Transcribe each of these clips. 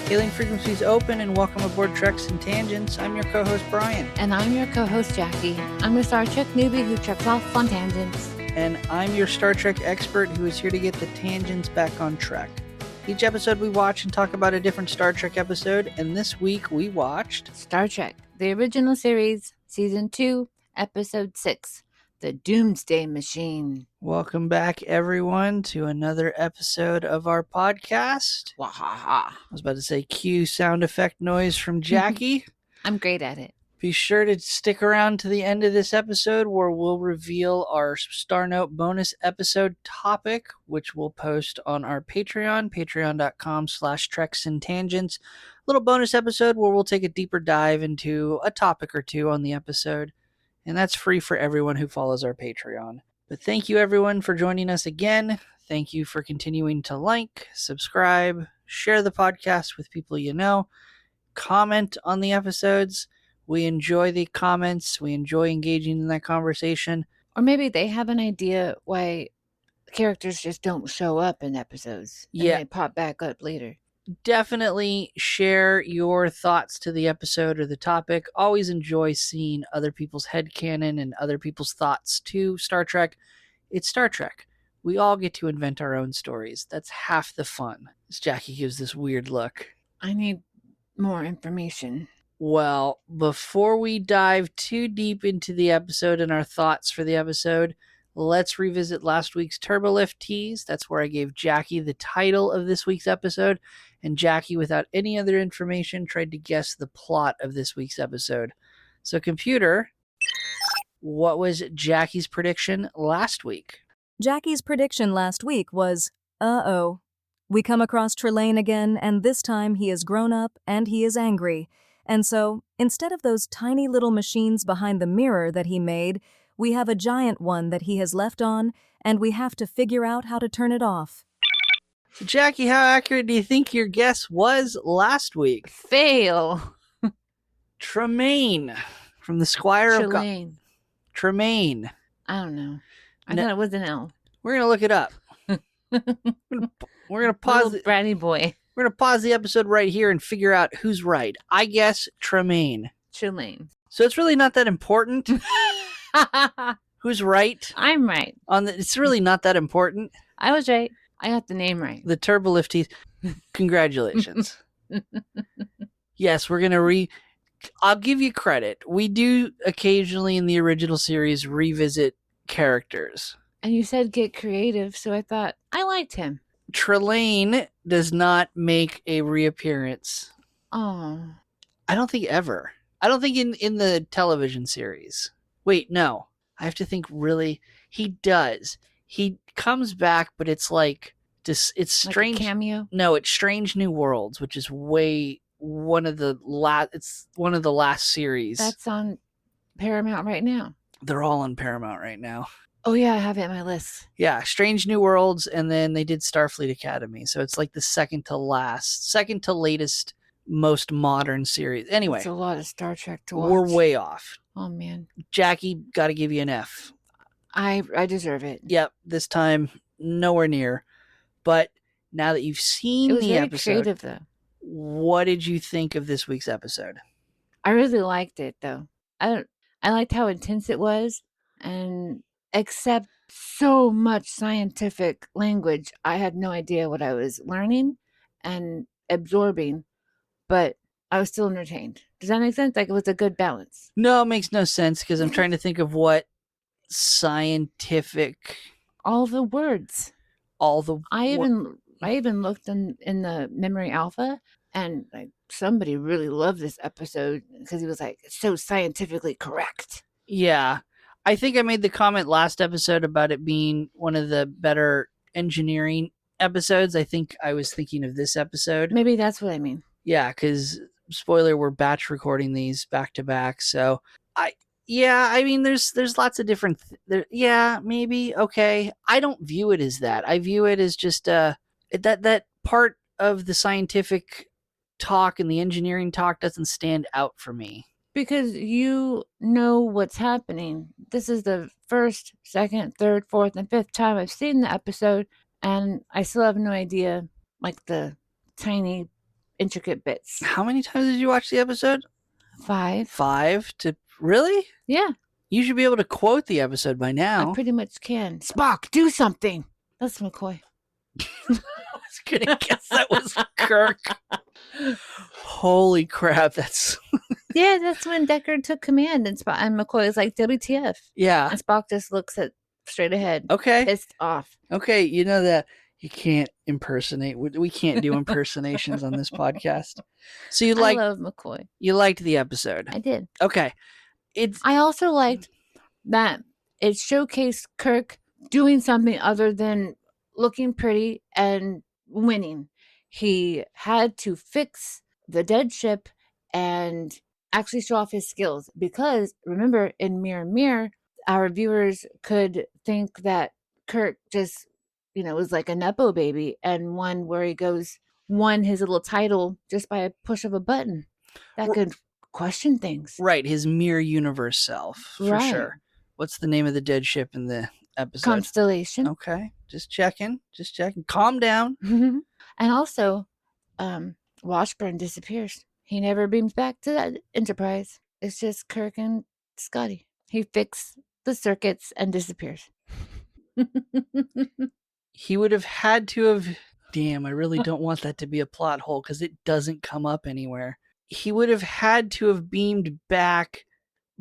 Hailing frequencies open and welcome aboard Treks and Tangents. I'm your co-host Brian. And I'm your co-host Jackie. I'm a Star Trek newbie who treks off on tangents. And I'm your Star Trek expert who is here to get the tangents back on track. Each episode we watch and talk about a different Star Trek episode, and this week we watched Star Trek, the original series, Season 2, Episode 6, The Doomsday Machine. Welcome back, everyone, to another episode of our podcast. Wahaha. I was about to say cue sound effect noise from Jaci. I'm great at it. Be sure to stick around to the end of this episode where we'll reveal our Star Note bonus episode topic, which we'll post on our Patreon, patreon.com/treksandtangents. Little bonus episode where we'll take a deeper dive into a topic or two on the episode. And that's free for everyone who follows our Patreon. But thank you everyone for joining us again. Thank you for continuing to like, subscribe, share the podcast with people you know, comment on the episodes. We enjoy the comments. We enjoy engaging in that conversation. Or maybe they have an idea why characters just don't show up in episodes. And they pop back up later. Definitely share your thoughts to the episode or the topic. Always enjoy seeing other people's headcanon and other people's thoughts to Star Trek. It's Star Trek. We all get to invent our own stories. That's half the fun. As Jackie gives this weird look. I need more information. Well, before we dive too deep into the episode and our thoughts for the episode, let's revisit last week's Turbolift tease. That's where I gave Jackie the title of this week's episode, and Jackie, without any other information, tried to guess the plot of this week's episode. So, computer, what was Jackie's prediction last week? Jackie's prediction last week was, uh-oh. We come across Trelane again, and this time he is grown up and he is angry. And so, instead of those tiny little machines behind the mirror that he made, we have a giant one that he has left on, and we have to figure out how to turn it off. So, Jackie, how accurate do you think your guess was last week? Fail. Tremaine from the Squire of Trelane. Tremaine. I don't know. I thought it was an L. We're going to look it up. We're going to pause. Little bratty boy. We're going to pause the episode right here and figure out who's right. I guess Tremaine. Trelane. So it's really not that important. Who's right? I'm right. It's really not that important. I was right. I got the name right. The Turbolift teeth. Congratulations. Yes, we're going to I'll give you credit. We do occasionally in the original series revisit characters. And you said get creative, so I thought I liked him. Trelane does not make a reappearance. Oh. I don't think ever. I don't think in the television series. Wait, no. I have to think really. He does. He comes back, but it's like it's strange. Like a cameo? No, it's Strange New Worlds, which is one of the last series. That's on Paramount right now. They're all on Paramount right now. Oh yeah, I have it on my list. Yeah, Strange New Worlds, and then they did Starfleet Academy. So it's like the second to latest, most modern series. Anyway. It's a lot of Star Trek to watch. We're way off. Oh man. Jackie, got to give you an F. I deserve it. Yep, this time nowhere near. But now that you've seen the episode, it was very creative though. What did you think of this week's episode? I really liked it though. I liked how intense it was, and except so much scientific language, I had no idea what I was learning and absorbing, but I was still entertained. Does that make sense? Like it was a good balance. No, it makes no sense because I'm trying to think of what scientific. All the words. I even looked in the Memory Alpha, and like somebody really loved this episode because he was like so scientifically correct. Yeah. I think I made the comment last episode about it being one of the better engineering episodes. I think I was thinking of this episode. Maybe that's what I mean. Yeah, because spoiler, we're batch recording these back to back. So I mean, there's lots of different. Maybe okay. I don't view it as that. I view it as just that part of the scientific talk and the engineering talk doesn't stand out for me. Because you know what's happening. This is the first, second, third, fourth, and fifth time I've seen the episode, and I still have no idea, like the tiny intricate bits. How many times did you watch the episode? 5. 5 to really? Yeah, You should be able to quote the episode by now. I pretty much can. Spock, do something. That's McCoy. I was gonna guess that was Kirk. Holy crap, that's Yeah, that's when Decker took command and McCoy is like, WTF. yeah. And Spock just looks at straight ahead, Okay. pissed off. Okay, you know that you can't impersonate. We can't do impersonations on this podcast. So I love McCoy. you liked the episode. I did. Okay. I also liked that it showcased Kirk doing something other than looking pretty and winning. He had to fix the dead ship and actually show off his skills because remember in Mirror Mirror, our viewers could think that Kirk just, was like a Nepo baby and one where he won his little title just by a push of a button. That could question things. Right, his mirror universe self, for Right. sure. What's the name of the dead ship in the episode? Constellation. Okay, just checking. Calm down. And also, Washburn disappears. He never beams back to that Enterprise. It's just Kirk and Scotty. He fixed the circuits and disappears. He would have had to have. Damn, I really don't want that to be a plot hole because it doesn't come up anywhere. He would have had to have beamed back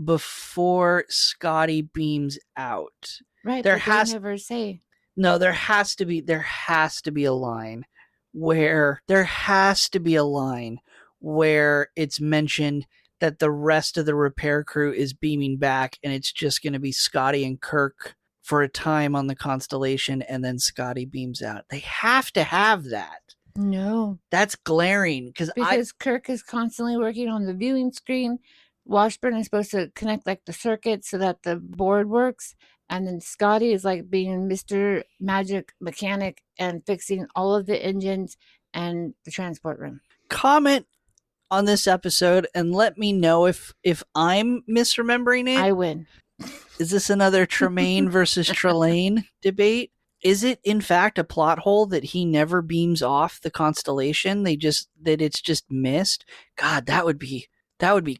before Scotty beams out. Right, There but has- they never say. No, there has to be a line where it's mentioned that the rest of the repair crew is beaming back and it's just going to be Scotty and Kirk for a time on the Constellation and then Scotty beams out. They have to have that. No. That's glaring because Kirk is constantly working on the viewing screen. Washburn is supposed to connect like the circuits so that the board works. And then Scotty is like being Mr. Magic Mechanic and fixing all of the engines and the transport room. comment on this episode and let me know if I'm misremembering it. I win. Is this another Tremaine versus Trelane debate? Is it in fact a plot hole that he never beams off the Constellation? That it's just missed? God, that would be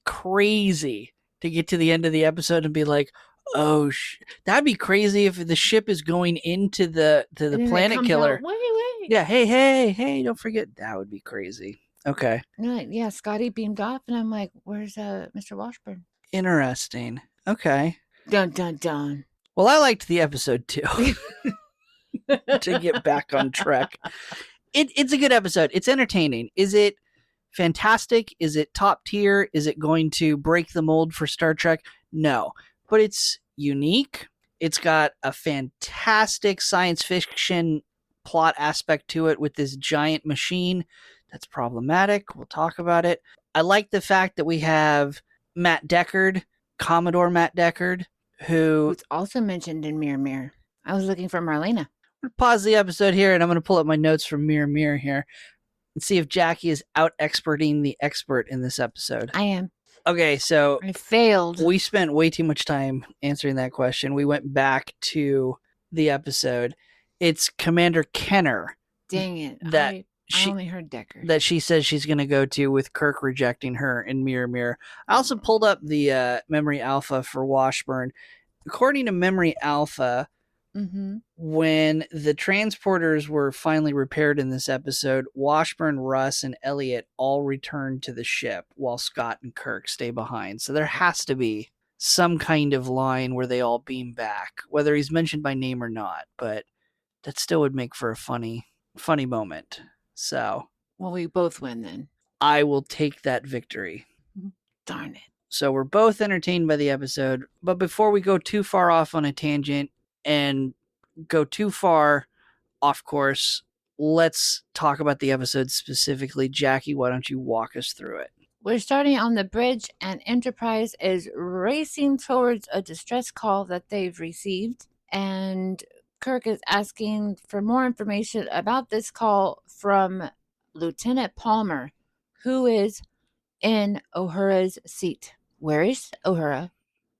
crazy to get to the end of the episode and be like, oh, that'd be crazy if the ship is going into the planet killer. Wait. Yeah, hey, don't forget. That would be crazy. Okay. Yeah, Scotty beamed off, and I'm like, where's Mr. Washburn? Interesting. Okay. Dun, dun, dun. Well, I liked the episode too. To get back on track. It's a good episode. It's entertaining. Is it fantastic? Is it top tier? Is it going to break the mold for Star Trek? No. But it's unique. It's got a fantastic science fiction plot aspect to it with this giant machine that's problematic. We'll talk about it. I like the fact that we have Matt Deckard, Commodore Matt Deckard, who's also mentioned in Mirror Mirror. I was looking for Marlena. I'm going to pause the episode here and I'm going to pull up my notes from Mirror Mirror here and see if Jaci is out-experting the expert in this episode. I am. Okay, so I failed. we spent way too much time answering that question. We went back to the episode. It's Commander Kenner. Dang it. That I only heard Decker. That she says she's going to go to with Kirk rejecting her in Mirror Mirror. I also pulled up the Memory Alpha for Washburn. According to Memory Alpha, when the transporters were finally repaired in this episode, Washburn, Russ, and Elliot all returned to the ship while Scott and Kirk stay behind. So there has to be some kind of line where they all beam back, whether he's mentioned by name or not. But that still would make for a funny moment. So, well, we both win then. I will take that victory. Darn it. So we're both entertained by the episode. But before we go too far off on a tangent and go too far off course, let's talk about the episode specifically. Jaci, why don't you walk us through it? We're starting on the bridge, and Enterprise is racing towards a distress call that they've received. And Kirk is asking for more information about this call from Lieutenant Palmer, who is in Uhura's seat. Where is Uhura?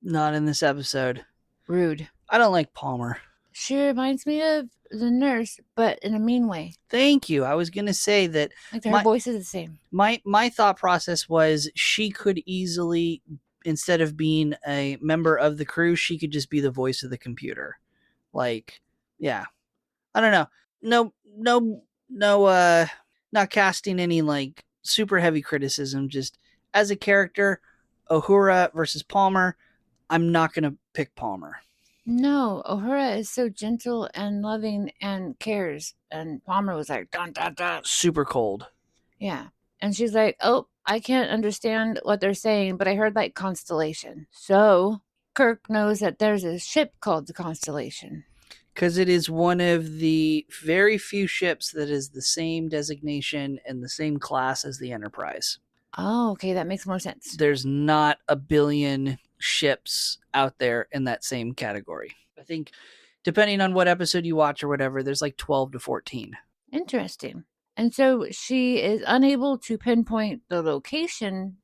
Not in this episode. Rude. I don't like Palmer. She reminds me of the nurse, but in a mean way. Thank you. I was going to say that Like her voice is the same. my thought process was she could easily, instead of being a member of the crew, she could just be the voice of the computer. Like, yeah. I don't know. No, not casting any like super heavy criticism. Just as a character, Uhura versus Palmer, I'm not going to pick Palmer. No, Uhura is so gentle and loving and cares. And Palmer was like, dun, dun, dun. Super cold. Yeah. And she's like, oh, I can't understand what they're saying, but I heard like Constellation. So Kirk knows that there's a ship called the Constellation. Because it is one of the very few ships that is the same designation and the same class as the Enterprise. Oh, okay. That makes more sense. There's not a billion ships out there in that same category. I think depending on what episode you watch or whatever, there's like 12 to 14. Interesting. And so she is unable to pinpoint the location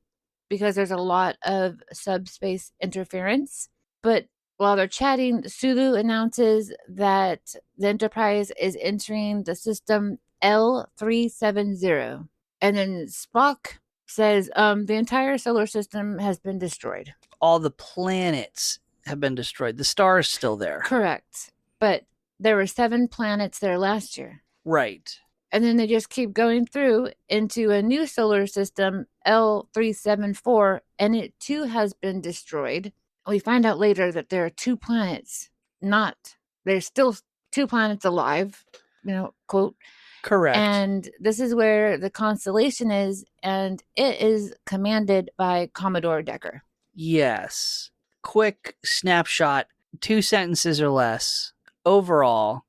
because there's a lot of subspace interference. But while they're chatting, Sulu announces that the Enterprise is entering the system L370. And then Spock says the entire solar system has been destroyed. All the planets have been destroyed. The star is still there. Correct. But there were 7 planets there last year. Right. And then they just keep going through into a new solar system, L374, and it too has been destroyed. We find out later that there are 2 planets. There's still 2 planets alive, quote. Correct. And this is where the Constellation is, and it is commanded by Commodore Decker. Yes. Quick snapshot, 2 sentences or less. Overall,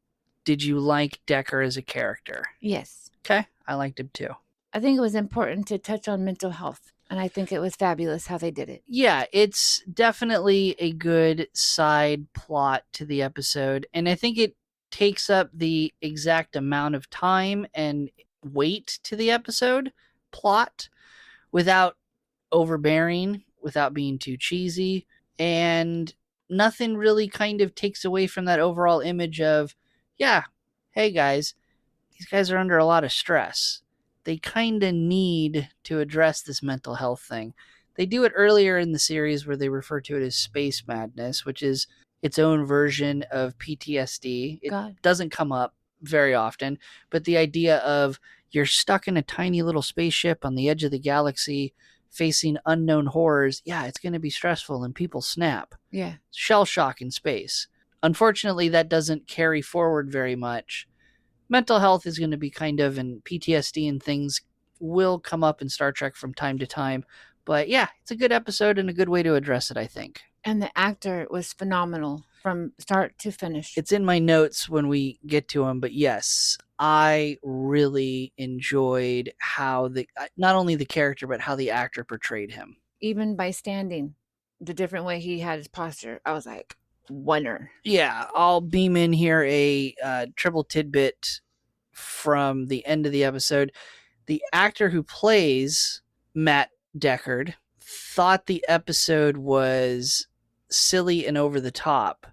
did you like Decker as a character? Yes. Okay, I liked him too. I think it was important to touch on mental health, and I think it was fabulous how they did it. Yeah, it's definitely a good side plot to the episode, and I think it takes up the exact amount of time and weight to the episode plot without overbearing, without being too cheesy, and nothing really kind of takes away from that overall image of, yeah, hey guys, these guys are under a lot of stress. They kind of need to address this mental health thing. They do it earlier in the series where they refer to it as space madness, which is its own version of PTSD. It doesn't come up very often, but the idea of you're stuck in a tiny little spaceship on the edge of the galaxy facing unknown horrors, yeah, it's going to be stressful and people snap. Yeah. Shell shock in space. Unfortunately, that doesn't carry forward very much. Mental health is going to be kind of, and PTSD and things will come up in Star Trek from time to time. But yeah, it's a good episode and a good way to address it, I think. And the actor was phenomenal from start to finish. It's in my notes when we get to him, but yes, I really enjoyed how not only the character, but how the actor portrayed him. Even by standing, the different way he had his posture, I was like, winner. Yeah, I'll beam in here a triple tidbit from the end of the episode. The actor who plays Matt Deckard thought the episode was silly and over the top.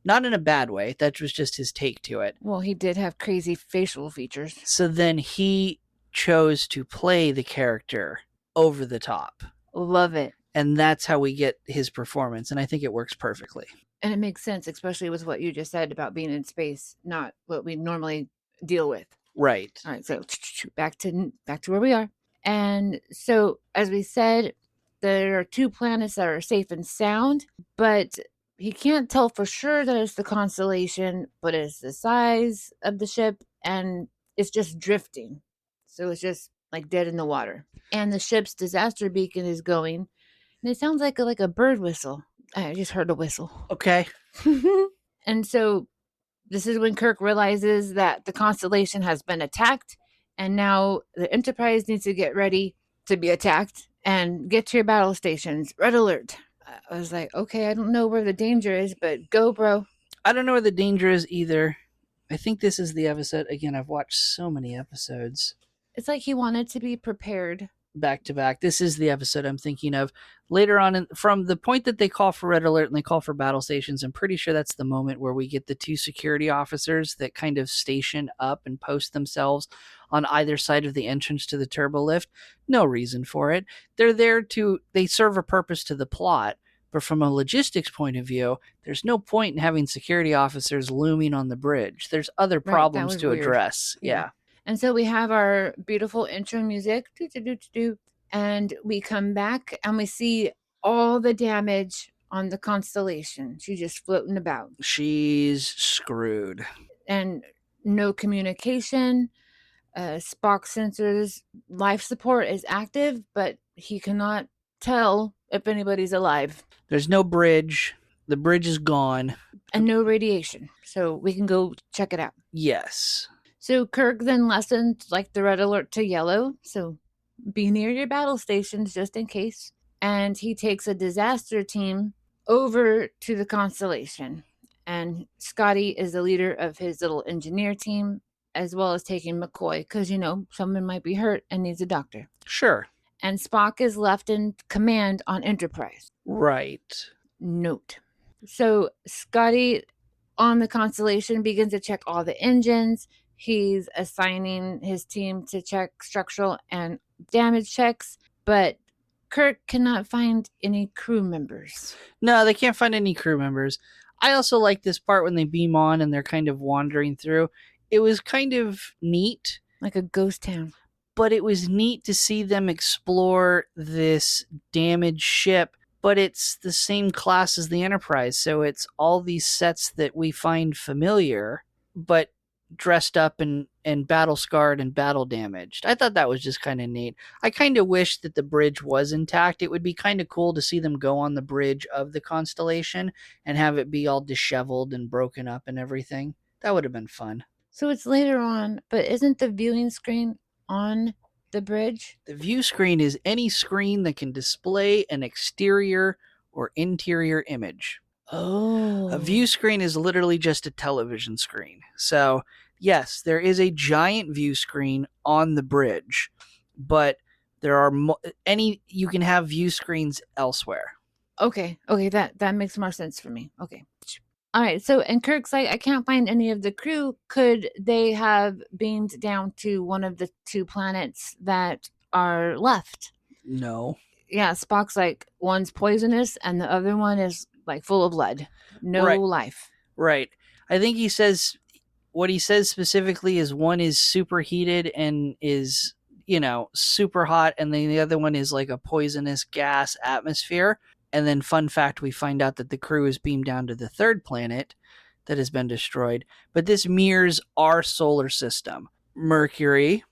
Not in a bad way. That was just his take to it. Well, he did have crazy facial features. So then he chose to play the character over the top. Love it. And that's how we get his performance. And I think it works perfectly. And it makes sense, especially with what you just said about being in space, not what we normally deal with. Right. All right. So back to where we are. And so, as we said, there are 2 planets that are safe and sound, but he can't tell for sure that it's the Constellation, but it's the size of the ship and it's just drifting. So it's just like dead in the water. And the ship's disaster beacon is going, and it sounds like a bird whistle. I just heard a whistle. Okay. And so this is when Kirk realizes that the Constellation has been attacked, and now the Enterprise needs to get ready to be attacked and get to your battle stations. Red alert. I was like, okay, I don't know where the danger is, but go, bro. I don't know where the danger is either. I think this is the episode. Again, I've watched so many episodes. It's like he wanted to be prepared back to back. This is the episode I'm thinking of. Later on, from the point that they call for red alert and they call for battle stations, I'm pretty sure that's the moment where we get the 2 security officers that kind of station up and post themselves on either side of the entrance to the turbo lift. No reason for it. They're there they serve a purpose to the plot. But from a logistics point of view, there's no point in having security officers looming on the bridge. There's other problems to address. Yeah. And so we have our beautiful intro music, and we come back and we see all the damage on the Constellation. She's just floating about. She's screwed. And no communication. Spock's sensors life support is active, but he cannot tell if anybody's alive. There's no bridge. The bridge is gone. And no radiation. So we can go check it out. Yes. So Kirk then lessens like the red alert to yellow. So be near your battle stations just in case. And he takes a disaster team over to the Constellation. And Scotty is the leader of his little engineer team, as well as taking McCoy, because, you know, someone might be hurt and needs a doctor. Sure. And Spock is left in command on Enterprise. Right. Note. So Scotty on the Constellation begins to check all the engines. He's assigning his team to check structural and damage checks, but Kirk cannot find any crew members. No, they can't find any crew members. I also like this part when they beam on and they're kind of wandering through. It was kind of neat. Like a ghost town. But it was neat to see them explore this damaged ship, but it's the same class as the Enterprise, so it's all these sets that we find familiar, but dressed up and battle scarred and battle damaged. I thought that was just kind of neat. I kind of wish that the bridge was intact. It would be kind of cool to see them go on the bridge of the Constellation and have it be all disheveled and broken up and everything. That would have been fun. So it's later on, but isn't the viewing screen on the bridge? The view screen is any screen that can display an exterior or interior image. Oh. A view screen is literally just a television screen. So, yes, there is a giant view screen on the bridge, but there are you can have view screens elsewhere. Okay, that makes more sense for me. Okay. All right, so and Kirk's like, I can't find any of the crew. Could they have beamed down to one of the 2 planets that are left? No. Yeah, Spock's like, one's poisonous and the other one is like full of lead. No life. Right. I think what he says specifically is one is superheated and is, super hot, and then the other one is like a poisonous gas atmosphere. And then, fun fact, we find out that the crew is beamed down to the 3rd planet that has been destroyed. But this mirrors our solar system. Mercury,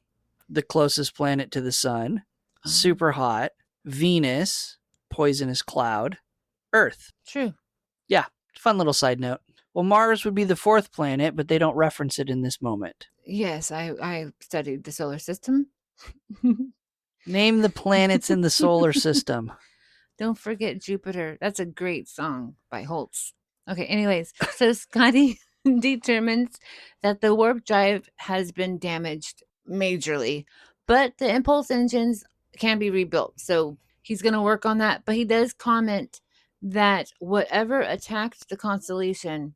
the closest planet to the sun, super hot. Venus, poisonous cloud. Earth. True. Yeah, fun little side note. Well, Mars would be the 4th planet, but they don't reference it in this moment. Yes, I studied the solar system. Name the planets in the solar system. Don't forget Jupiter. That's a great song by Holtz. Okay, anyways, so Scotty determines that the warp drive has been damaged majorly, but the impulse engines can be rebuilt. So he's going to work on that. But he does comment that whatever attacked the Constellation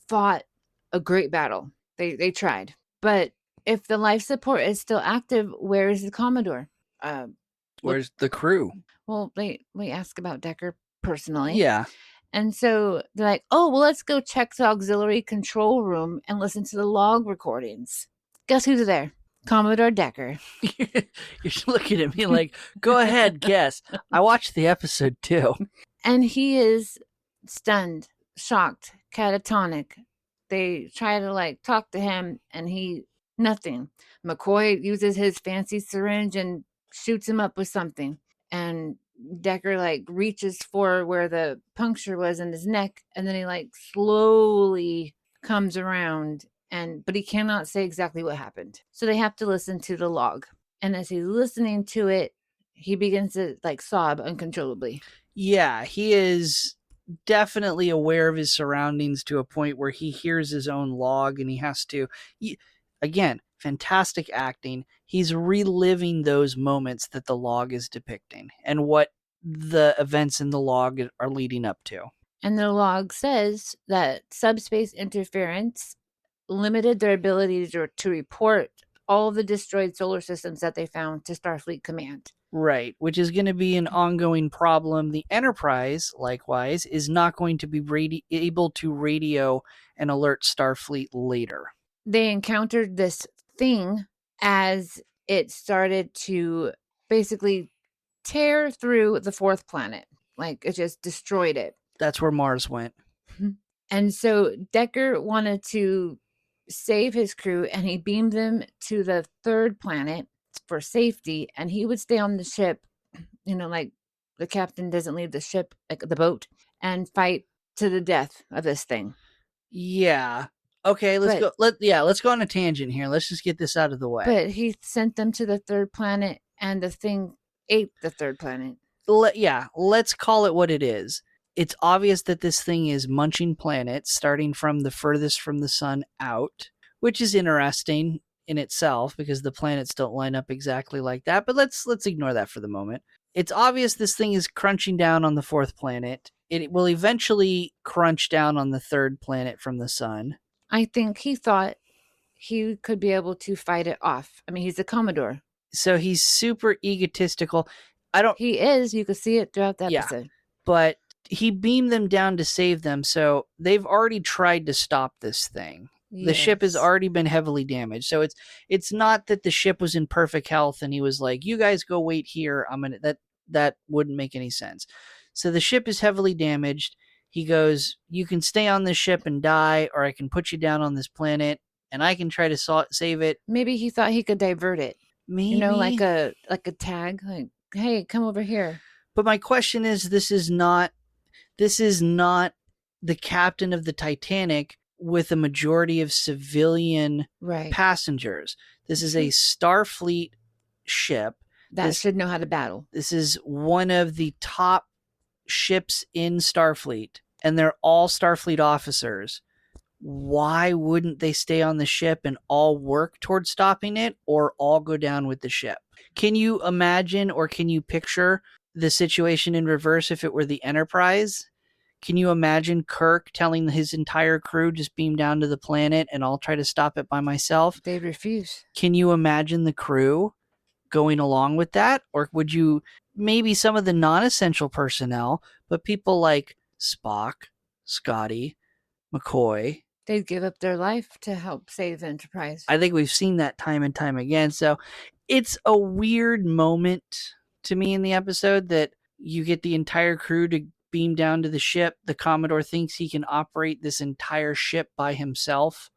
fought a great battle. They tried. But if the life support is still active, where is the Commodore? Where's the crew? Well, we ask about Decker personally. Yeah. And so they're like, oh, well, let's go check the auxiliary control room and listen to the log recordings. Guess who's there? Commodore Decker. You're looking at me like, go ahead, guess. I watched the episode too. And he is stunned, shocked, catatonic. They try to talk to him and nothing. McCoy uses his fancy syringe and shoots him up with something. And Decker reaches for where the puncture was in his neck, and then he slowly comes around, but he cannot say exactly what happened. So they have to listen to the log. And as he's listening to it, he begins to sob uncontrollably. Yeah, he is definitely aware of his surroundings to a point where he hears his own log, and he has to. again, fantastic acting. He's reliving those moments that the log is depicting and what the events in the log are leading up to. And the log says that subspace interference limited their ability to report all of the destroyed solar systems that they found to Starfleet Command. Right, which is going to be an ongoing problem. The Enterprise, likewise, is not going to be able to radio and alert Starfleet later. They encountered this thing as it started to basically tear through the fourth planet. Like, it just destroyed it. That's where Mars went. And so Decker wanted to save his crew, and he beamed them to the third planet for safety, and he would stay on the ship, like the captain doesn't leave the ship, like the boat, and fight to the death of this thing. Yeah. Okay, let's go. Let's go on a tangent here. Let's just get this out of the way. But he sent them to the third planet, and the thing ate the third planet. Let's call it what it is. It's obvious that this thing is munching planets, starting from the furthest from the sun out, which is interesting in itself because the planets don't line up exactly like that. But let's ignore that for the moment. It's obvious this thing is crunching down on the fourth planet. It will eventually crunch down on the third planet from the sun. I think he thought he could be able to fight it off. I mean, he's a Commodore. So he's super egotistical. He is. You could see it throughout the episode. But he beamed them down to save them, so they've already tried to stop this thing. Yes. The ship has already been heavily damaged. So it's not that the ship was in perfect health and he was like, you guys go wait here. That wouldn't make any sense. So the ship is heavily damaged. He goes, you can stay on this ship and die, or I can put you down on this planet and I can try to save it. Maybe he thought he could divert it. Maybe. Like a tag, like, hey, come over here. But my question is, this is not the captain of the Titanic with a majority of civilian passengers. This is a Starfleet ship. That should know how to battle. This is one of the top ships in Starfleet, and they're all Starfleet officers. Why wouldn't they stay on the ship and all work towards stopping it, or all go down with the ship? Can you imagine, or can you picture the situation in reverse if it were the Enterprise? Can you imagine Kirk telling his entire crew, just beam down to the planet and I'll try to stop it by myself? They'd refuse. Can you imagine the crew going along with that? Or would you, maybe some of the non-essential personnel, but people like Spock, Scotty, McCoy, they'd give up their life to help save the Enterprise. I think we've seen that time and time again. So it's a weird moment to me in the episode that you get the entire crew to beam down to the ship. The Commodore thinks he can operate this entire ship by himself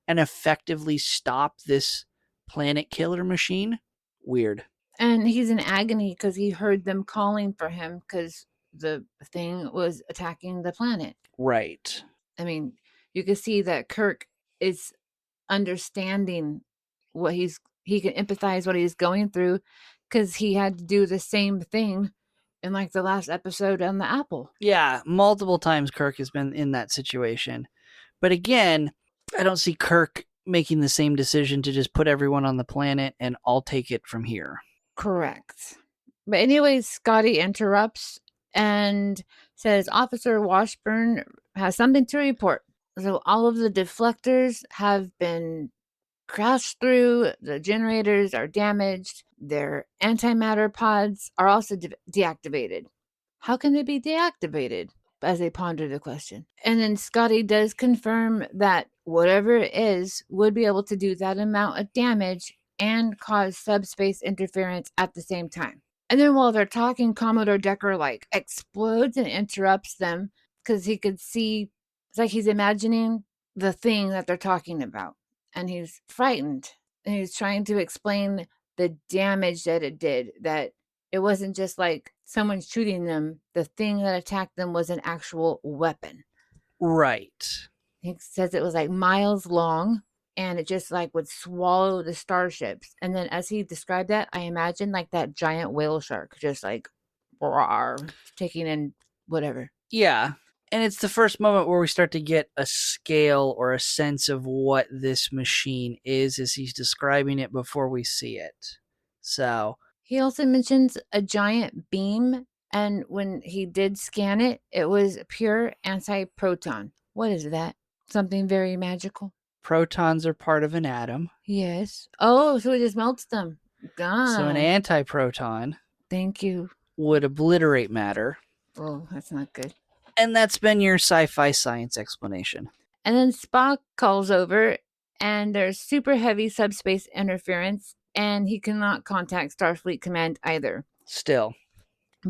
and effectively stop this planet killer machine. Weird. And he's in agony because he heard them calling for him because the thing was attacking the planet. Right. I mean, you can see that Kirk is understanding what he can empathize what he's going through because he had to do the same thing in like the last episode on the Apple. Yeah, multiple times Kirk has been in that situation. But again, I don't see Kirk making the same decision to just put everyone on the planet and I'll take it from here. Correct. But anyways, Scotty interrupts and says Officer Washburn has something to report. So all of the deflectors have been crashed through, the generators are damaged, their antimatter pods are also deactivated. How can they be deactivated? As they ponder the question. And then Scotty does confirm that whatever it is would be able to do that amount of damage and cause subspace interference at the same time. And then while they're talking, Commodore Decker like explodes and interrupts them because he could see, it's like he's imagining the thing that they're talking about. And he's frightened. And he's trying to explain the damage that it did. That it wasn't just like someone shooting them. The thing that attacked them was an actual weapon. Right. He says it was like miles long. And it just like would swallow the starships. And then as he described that, I imagined like that giant whale shark. Just like, roar, taking in whatever. Yeah. And it's the first moment where we start to get a scale or a sense of what this machine is as he's describing it before we see it. So He also mentions a giant beam, and when he did scan it, it was pure anti-proton. What is that? Something very magical? protons are part of an atom. Yes. Oh, so it just melts them. So an God. antiproton Thank you. would obliterate matter. Oh, that's not good. And that's been your sci-fi science explanation. And then Spock calls over, and there's super heavy subspace interference, and he cannot contact Starfleet Command either. Still.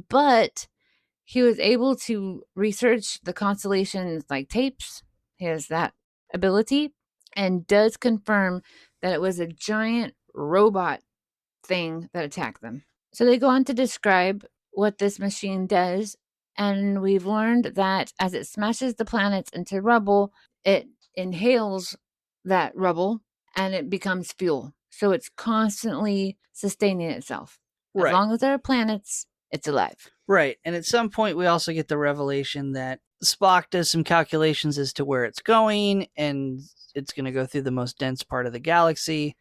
But he was able to research the constellations like tapes. He has that ability and does confirm that it was a giant robot thing that attacked them. So they go on to describe what this machine does, and we've learned that as it smashes the planets into rubble, it inhales that rubble and it becomes fuel. So it's constantly sustaining itself. As Right. long as there are planets, it's alive. Right. And at some point, we also get the revelation that Spock does some calculations as to where it's going, and it's going to go through the most dense part of the galaxy.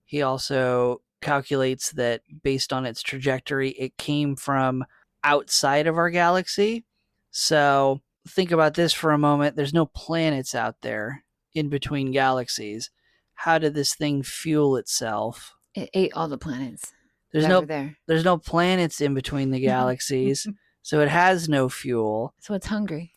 He also calculates that based on its trajectory, it came from outside of our galaxy. So think about this for a moment. There's no planets out there in between galaxies. How did this thing fuel itself? It ate all the planets. There's that were there. There's no planets in between the galaxies, so it has no fuel. So it's hungry.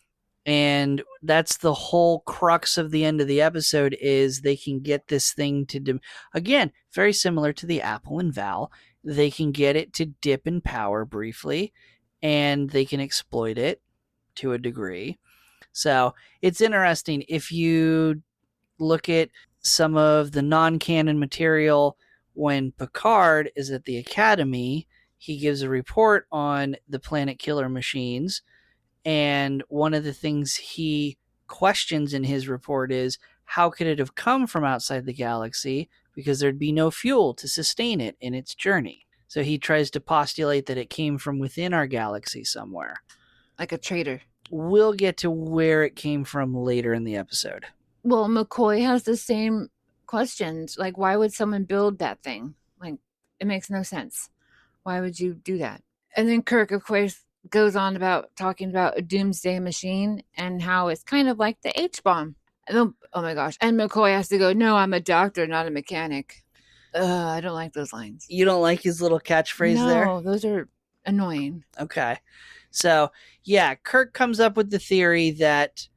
And that's the whole crux of the end of the episode is they can get this thing to, again, very similar to the Apple and Val. They can get it to dip in power briefly, and they can exploit it to a degree. So it's interesting. If you look at some of the non-canon material, when Picard is at the Academy, he gives a report on the planet killer machines. And one of the things he questions in his report is, how could it have come from outside the galaxy? Because there'd be no fuel to sustain it in its journey. So he tries to postulate that it came from within our galaxy somewhere. Like a traitor. We'll get to where it came from later in the episode. Well, McCoy has the same questions. Like, why would someone build that thing? Like, it makes no sense. Why would you do that? And then Kirk, of course, goes on about talking about a Doomsday Machine and how it's kind of like the H-bomb. Oh my gosh. And McCoy has to go, no, I'm a doctor, not a mechanic. I don't like those lines. You don't like his little catchphrase there? No, those are annoying. Okay. So, yeah, Kirk comes up with the theory that,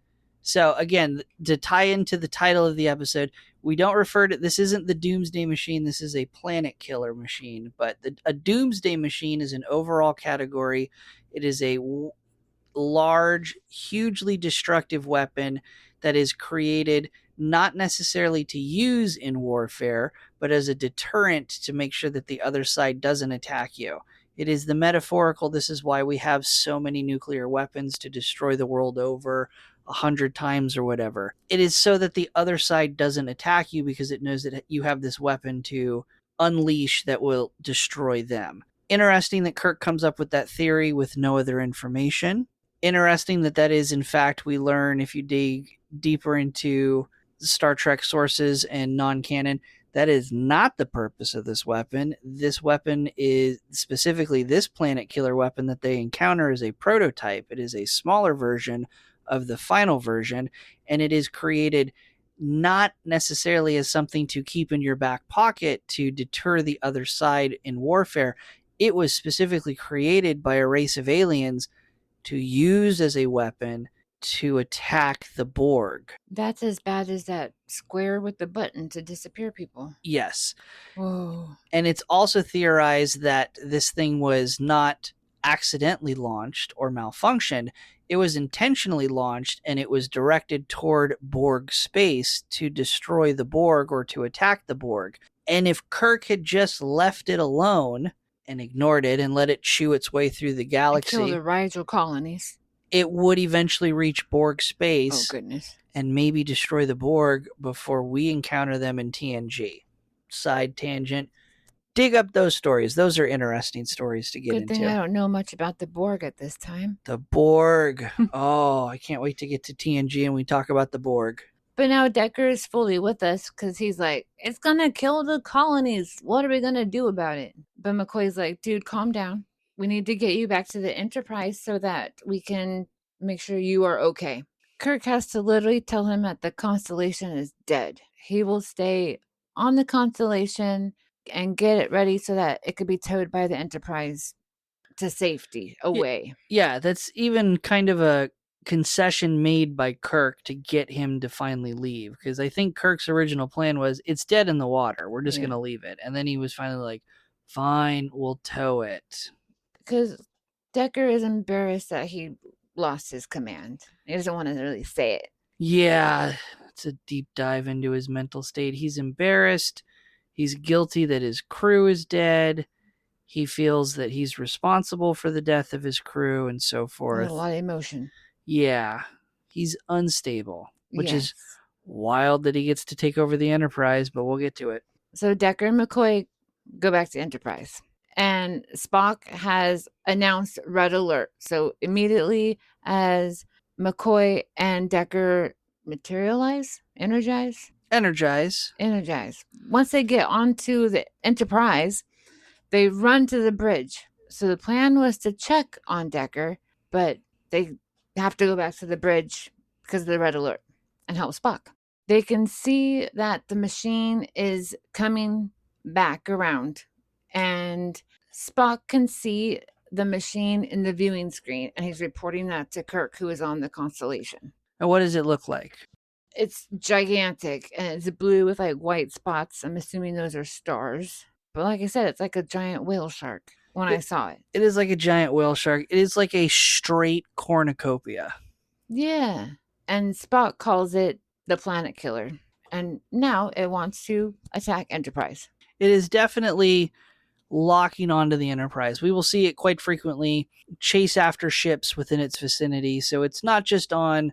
so again, to tie into the title of the episode, we don't refer to, this isn't the Doomsday Machine, this is a planet killer machine, but a Doomsday Machine is an overall category. It is a large, hugely destructive weapon that is created not necessarily to use in warfare, but as a deterrent to make sure that the other side doesn't attack you. It is the metaphorical, this is why we have so many nuclear weapons to destroy the world over 100 times or whatever. It is so that the other side doesn't attack you because it knows that you have this weapon to unleash that will destroy them. Interesting that Kirk comes up with that theory with no other information. Interesting that is, in fact, we learn if you dig deeper into Star Trek sources and non-canon, that is not the purpose of this weapon. This weapon is, specifically this planet killer weapon that they encounter, is a prototype. It is a smaller version of the final version, and it is created not necessarily as something to keep in your back pocket to deter the other side in warfare. It was specifically created by a race of aliens to use as a weapon to attack the Borg. That's as bad as that square with the button to disappear people. Yes. Whoa. And it's also theorized that this thing was not accidentally launched or malfunctioned. It was intentionally launched, and it was directed toward Borg space to destroy the Borg or to attack the Borg. And if Kirk had just left it alone and ignored it and let it chew its way through the galaxy, kill the Rigel colonies, it would eventually reach Borg space. Oh, goodness. And maybe destroy the Borg before we encounter them in TNG. Side tangent. dig up those stories. Those are interesting stories to get Good into. thing I don't know much about the Borg at this time. The Borg. Oh, I can't wait to get to TNG and we talk about the Borg. But now Decker is fully with us because he's like, it's going to kill the colonies. What are we going to do about it? But McCoy's like, dude, calm down. We need to get you back to the Enterprise so that we can make sure you are okay. Kirk has to literally tell him that the Constellation is dead. He will stay on the Constellation and get it ready so that it could be towed by the Enterprise to safety away. Yeah, that's even kind of a concession made by Kirk to get him to finally leave, because I think Kirk's original plan was, it's dead in the water, we're just Yeah. gonna leave it, and then he was finally like, fine, we'll tow it. Because Decker is embarrassed that he lost his command. He doesn't want to really say it. Yeah, it's a deep dive into his mental state. He's embarrassed, he's guilty that his crew is dead, he feels that he's responsible for the death of his crew and so forth. A lot of emotion. Yeah, he's unstable, which Yes. is wild that he gets to take over the Enterprise, but we'll get to it. So Decker and McCoy go back to Enterprise. And Spock has announced red alert. So immediately as McCoy and Decker energize. Once they get onto the Enterprise, they run to the bridge. So the plan was to check on Decker, but they have to go back to the bridge because of the red alert and help Spock. They can see that the machine is coming back around, and Spock can see the machine in the viewing screen, and he's reporting that to Kirk, who is on the Constellation. And what does it look like? It's gigantic, and it's blue with like white spots. I'm assuming those are stars. But like I said, it's like a giant whale shark when I saw it. It is like a giant whale shark. It is like a straight cornucopia. Yeah. And Spock calls it the planet killer. And now it wants to attack Enterprise. It is definitely locking onto the Enterprise. We will see it quite frequently chase after ships within its vicinity. So it's not just on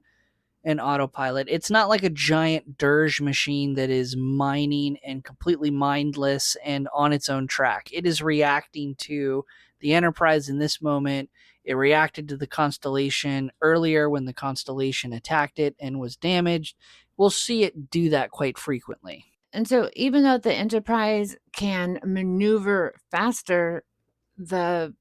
an autopilot. It's not like a giant dirge machine that is mining and completely mindless and on its own track. It is reacting to the Enterprise in this moment. It reacted to the Constellation earlier when the Constellation attacked it and was damaged. We'll see it do that quite frequently. And so even though the Enterprise can maneuver faster, that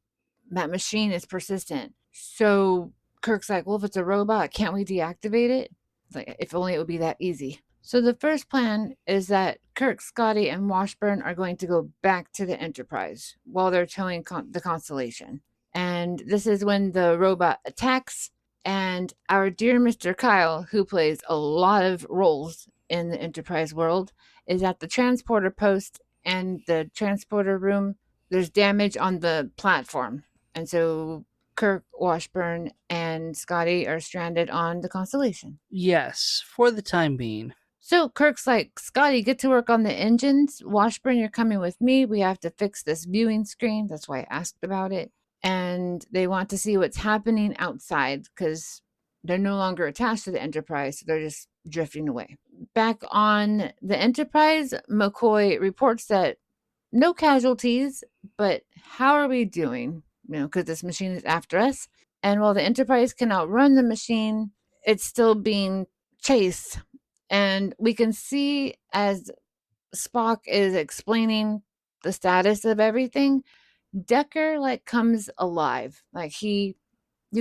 machine is persistent. So Kirk's like, well, if it's a robot, can't we deactivate it? It's like, if only it would be that easy. So the first plan is that Kirk, Scotty, and Washburn are going to go back to the Enterprise while they're towing the Constellation. And this is when the robot attacks, and our dear Mr. Kyle, who plays a lot of roles in the Enterprise world, is at the transporter post, and the transporter room, there's damage on the platform. And so Kirk, Washburn, and Scotty are stranded on the Constellation. Yes, for the time being. So Kirk's like, Scotty, get to work on the engines. Washburn, you're coming with me. We have to fix this viewing screen. That's why I asked about it. And they want to see what's happening outside because they're no longer attached to the Enterprise. So they're just drifting away. Back on the Enterprise, McCoy reports that no casualties, but how are we doing? Because this machine is after us. And while the Enterprise can outrun the machine, it's still being chased. And we can see as Spock is explaining the status of everything, Decker comes alive. You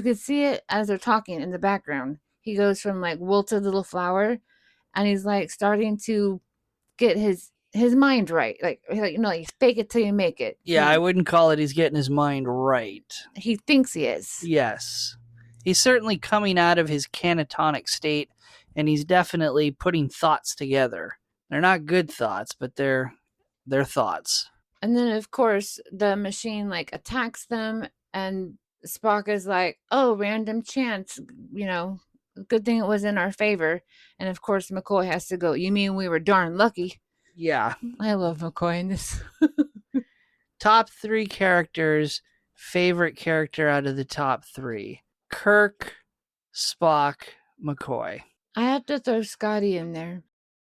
can see it as they're talking in the background. He goes from wilted little flower, and he's starting to get his mind right. Fake it till you make it. Yeah, I wouldn't call it he's getting his mind right. He thinks he is. Yes. He's certainly coming out of his catatonic state, and he's definitely putting thoughts together. They're not good thoughts, but they're thoughts. And then, of course, the machine attacks them, and Spock is like, oh, random chance, good thing it was in our favor. And of course, McCoy has to go, you mean we were darn lucky? Yeah. I love McCoy in this. Top 3 characters, favorite character out of the top 3. Kirk, Spock, McCoy. I have to throw Scotty in there.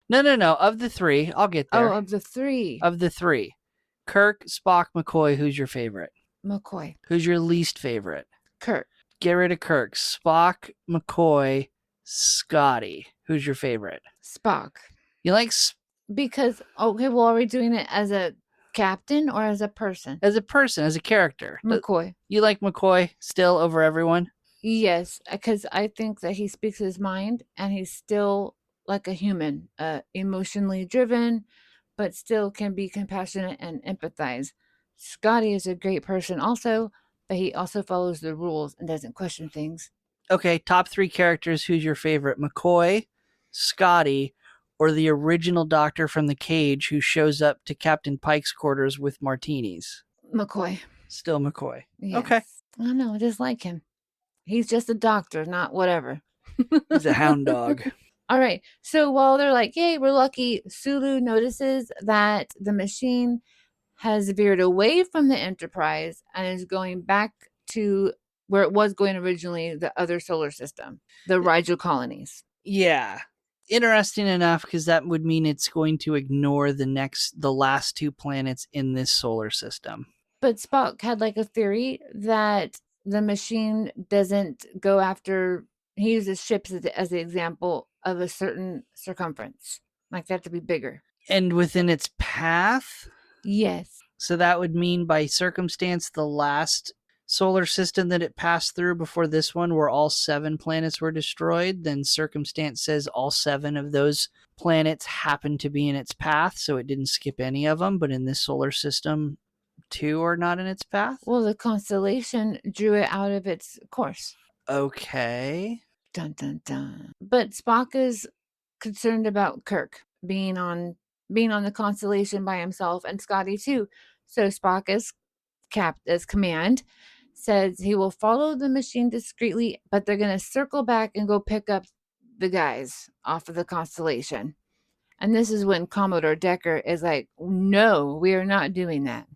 No. Of the 3, I'll get there. Oh, of the 3. Of the 3. Kirk, Spock, McCoy, who's your favorite? McCoy. Who's your least favorite? Kirk. Get rid of Kirk. Spock, McCoy, Scotty. Who's your favorite? Spock. You like Because, okay, well, are we doing it as a captain or as a person? as a person, as a character? McCoy. You like McCoy still over everyone? Yes, because I think that he speaks his mind and he's still like a human, emotionally driven, but still can be compassionate and empathize. Scotty is a great person also, but he also follows the rules and doesn't question things. Okay, top 3 characters. Who's your favorite? McCoy, Scotty, or the original doctor from the cage who shows up to Captain Pike's quarters with martinis? McCoy. Still McCoy. Yes. Okay. I don't know, I just like him. He's just a doctor, not whatever. He's a hound dog. All right. So while they're like, yay, we're lucky, Sulu notices that the machine has veered away from the Enterprise and is going back to where it was going originally, the other solar system, the Rigel colonies. Yeah. Interesting enough, because that would mean it's going to ignore the last 2 planets in this solar system. But Spock had like a theory that the machine doesn't go after, he uses ships as the example of a certain circumference. Like they have to be bigger. And within its path? Yes. So that would mean by circumstance, the last solar system that it passed through before this one, where all 7 planets were destroyed, then circumstance says all 7 of those planets happened to be in its path, so it didn't skip any of them. But in this solar system, 2 are not in its path? Well, the constellation drew it out of its course. Okay. Dun, dun, dun. But Spock is concerned about Kirk being on the constellation by himself, and Scotty too. So Spock as command says he will follow the machine discreetly, but they're going to circle back and go pick up the guys off of the constellation. And this is when Commodore Decker is like, no, we are not doing that.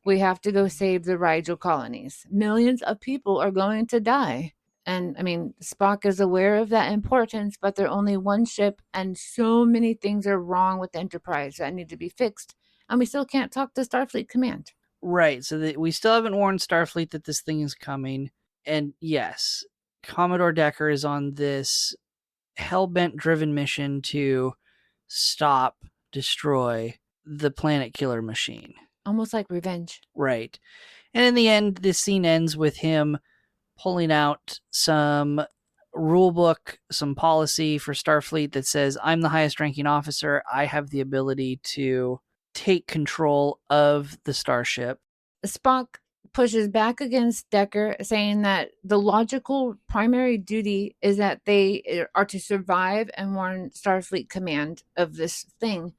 We have to go save the Rigel colonies. Millions of people are going to die. And I mean, Spock is aware of that importance, but they're only one ship, and so many things are wrong with the Enterprise that need to be fixed. And we still can't talk to Starfleet Command. Right, so that we still haven't warned Starfleet that this thing is coming. And yes, Commodore Decker is on this hell-bent driven mission to stop, destroy the planet killer machine. Almost like revenge. Right. And in the end, this scene ends with him pulling out some rule book, some policy for Starfleet that says, I'm the highest ranking officer. I have the ability to take control of the starship. Spock pushes back against Decker, saying that the logical primary duty is that they are to survive and warn Starfleet Command of this thing.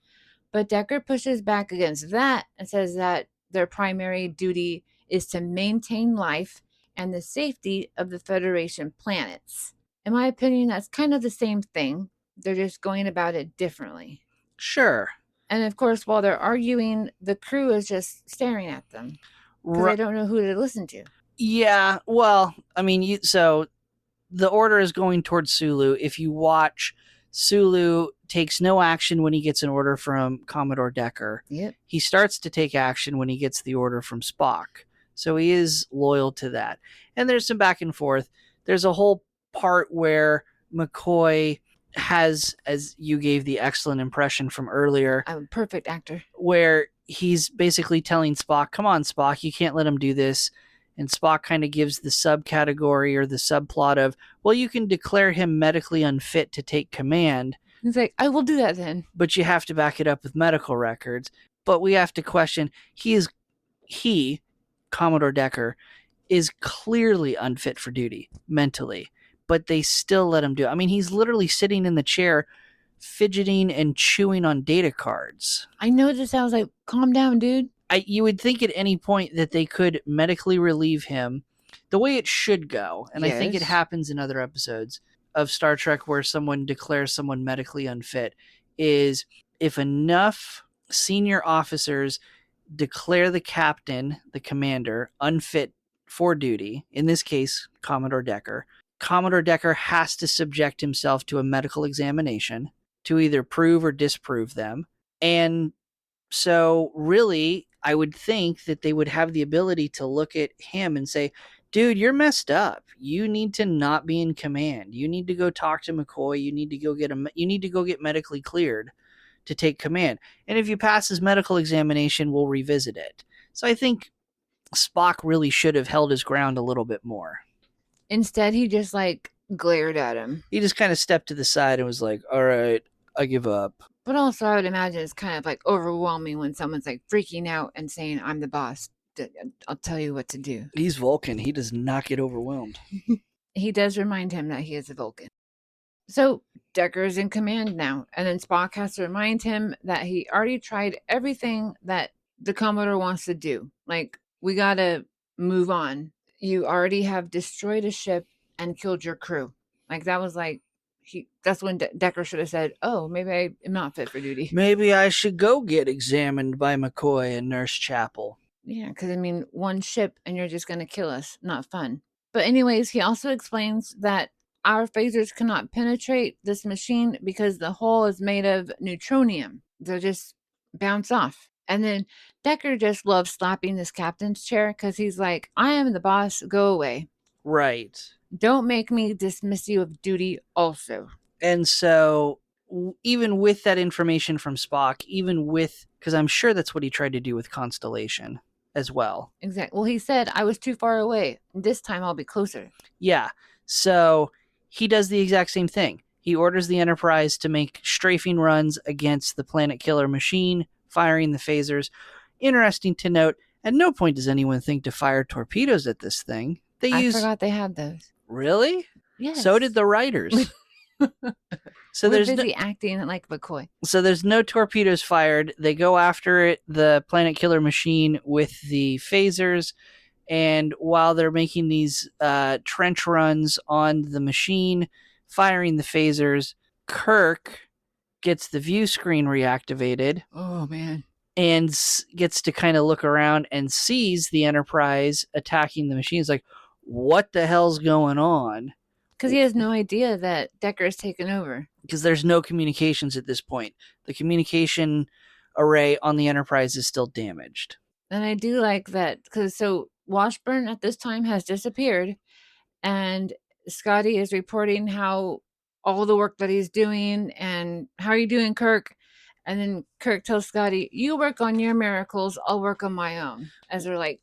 But Decker pushes back against that and says that their primary duty is to maintain life and the safety of the Federation planets. In my opinion, that's kind of the same thing. They're just going about it differently. Sure. And of course, while they're arguing, the crew is just staring at them because they don't know who to listen to. Yeah, well, I mean, so the order is going towards Sulu. If you watch, Sulu takes no action when he gets an order from Commodore Decker. Yep. He starts to take action when he gets the order from Spock. So he is loyal to that. And there's some back and forth. There's a whole part where McCoy has, as you gave the excellent impression from earlier, I'm a perfect actor, where he's basically telling Spock, come on, Spock, you can't let him do this. And Spock kind of gives the subcategory or the subplot of, well, you can declare him medically unfit to take command. He's like, I will do that then. But you have to back it up with medical records. But we have to question, he, Commodore Decker, is clearly unfit for duty mentally. But they still let him do it. I mean, he's literally sitting in the chair, fidgeting and chewing on data cards. I know this sounds like, calm down, dude. You would think at any point that they could medically relieve him the way it should go. And Yes. I think it happens in other episodes of Star Trek where someone declares someone medically unfit, is if enough senior officers declare the captain, the commander, unfit for duty, in this case, Commodore Decker has to subject himself to a medical examination to either prove or disprove them. And So really, I would think that they would have the ability to look at him and say, dude, you're messed up. You need to not be in command. You need to go talk to McCoy. You need to go get medically cleared to take command. And if you pass his medical examination, we'll revisit it. So I think Spock really should have held his ground a little bit more. Instead, he just like glared at him. He just kind of stepped to the side and was like, all right, I give up. But also, I would imagine it's kind of like overwhelming when someone's like freaking out and saying, I'm the boss. I'll tell you what to do. He's Vulcan. He does not get overwhelmed. He does remind him that he is a Vulcan. So Decker's in command now, and then Spock has to remind him that he already tried everything that the Commodore wants to do. Like, we gotta move on. You already have destroyed a ship and killed your crew. Like, that was like, that's when Decker should have said, oh, maybe I am not fit for duty. Maybe I should go get examined by McCoy and Nurse Chapel. Yeah, because I mean, one ship and you're just going to kill us. Not fun. But anyways, he also explains that our phasers cannot penetrate this machine because the hull is made of neutronium. They'll just bounce off. And then Decker just loves slapping this captain's chair because he's like, I am the boss. Go away. Right. Don't make me dismiss you of duty also. And so even with that information from Spock, because I'm sure that's what he tried to do with Constellation as well. Exactly. Well, he said, I was too far away. This time I'll be closer. Yeah. So he does the exact same thing. He orders the Enterprise to make strafing runs against the planet killer machine, firing the phasers. Interesting to note, at no point does anyone think to fire torpedoes at this thing. I forgot they had those. Really? Yes. So did the writers. So We're busy acting like McCoy. So there's no torpedoes fired. They go after it, the planet killer machine, with the phasers. And while they're making these trench runs on the machine, firing the phasers, Kirk gets the view screen reactivated. Oh, man. And gets to kind of look around and sees the Enterprise attacking the machine. He's like, what the hell's going on? Because he has no idea that Decker has taken over. Because there's no communications at this point. The communication array on the Enterprise is still damaged. And I do like that, because so Washburn at this time has disappeared, and Scotty is reporting how all the work that he's doing, and how are you doing, Kirk? And then Kirk tells Scotty, you work on your miracles, I'll work on my own. As they're like,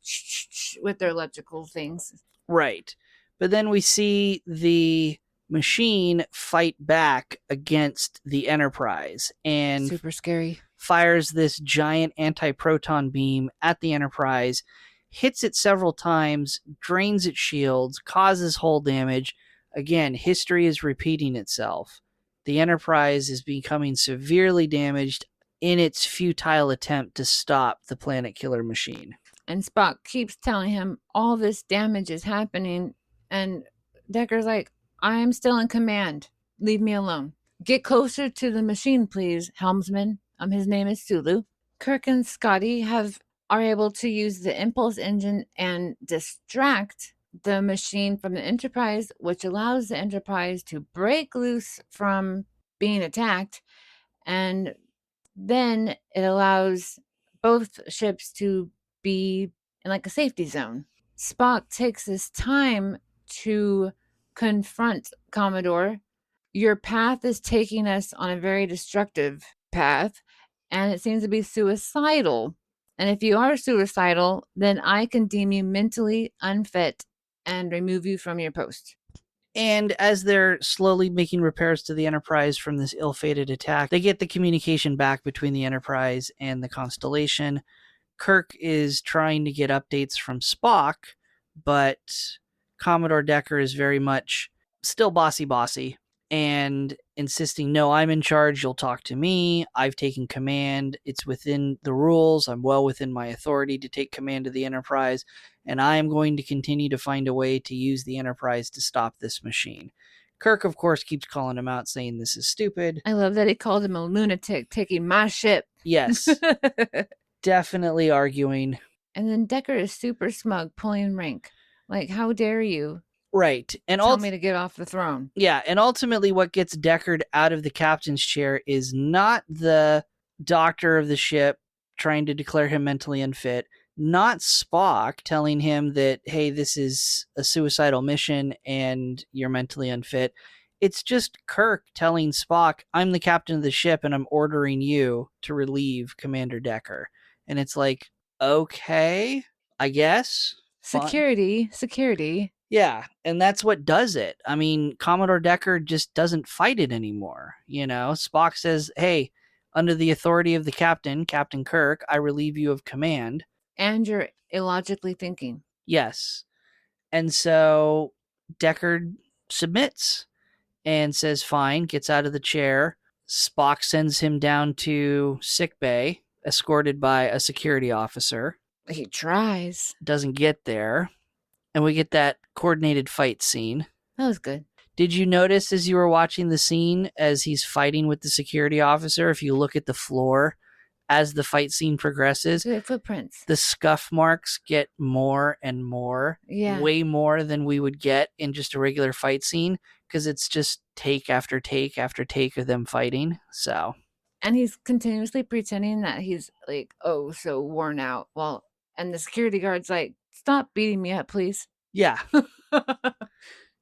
with their electrical things. Right. But then we see the machine fight back against the Enterprise and super scary. Fires this giant anti-proton beam at the Enterprise, hits it several times, drains its shields, causes hull damage. Again, history is repeating itself. The Enterprise is becoming severely damaged in its futile attempt to stop the planet killer machine. And Spock keeps telling him all this damage is happening. And Decker's like, I'm still in command. Leave me alone. Get closer to the machine, please, helmsman. His name is Sulu. Kirk and Scotty are able to use the impulse engine and distract the machine from the Enterprise, which allows the Enterprise to break loose from being attacked. And then it allows both ships to be in like a safety zone. Spock takes this time to confront Commodore. Your path is taking us on a very destructive path, and it seems to be suicidal. And if you are suicidal, then I can deem you mentally unfit and remove you from your post. And as they're slowly making repairs to the Enterprise from this ill-fated attack, they get the communication back between the Enterprise and the Constellation. Kirk is trying to get updates from Spock, but Commodore Decker is very much still bossy and insisting, no, I'm in charge, you'll talk to me, I've taken command, it's within the rules, I'm well within my authority to take command of the Enterprise, and I am going to continue to find a way to use the Enterprise to stop this machine. Kirk, of course, keeps calling him out, saying this is stupid. I love that he called him a lunatic taking my ship. Yes. Definitely arguing. And then Decker is super smug, pulling rank. Like, how dare you? Right. And tell me to get off the throne. Yeah, and ultimately what gets Deckard out of the captain's chair is not the doctor of the ship, trying to declare him mentally unfit, not Spock telling him that, hey, this is a suicidal mission and you're mentally unfit. It's just Kirk telling Spock, I'm the captain of the ship and I'm ordering you to relieve Commander Decker. And it's like, okay, I guess. Fine. Security. Yeah, and that's what does it. I mean, Commodore Decker just doesn't fight it anymore. Spock says, hey, under the authority of the captain, Captain Kirk, I relieve you of command. And you're illogically thinking. Yes. And so Decker submits and says, fine, gets out of the chair. Spock sends him down to sickbay, escorted by a security officer. He tries. Doesn't get there. And we get that coordinated fight scene. That was good. Did you notice as you were watching the scene, as he's fighting with the security officer, if you look at the floor, as the fight scene progresses, footprints, the scuff marks get more and more, way more than we would get in just a regular fight scene, because it's just take after take after take of them fighting. So, and he's continuously pretending that he's like, oh, so worn out. Well, and the security guard's like, stop beating me up, please. Yeah.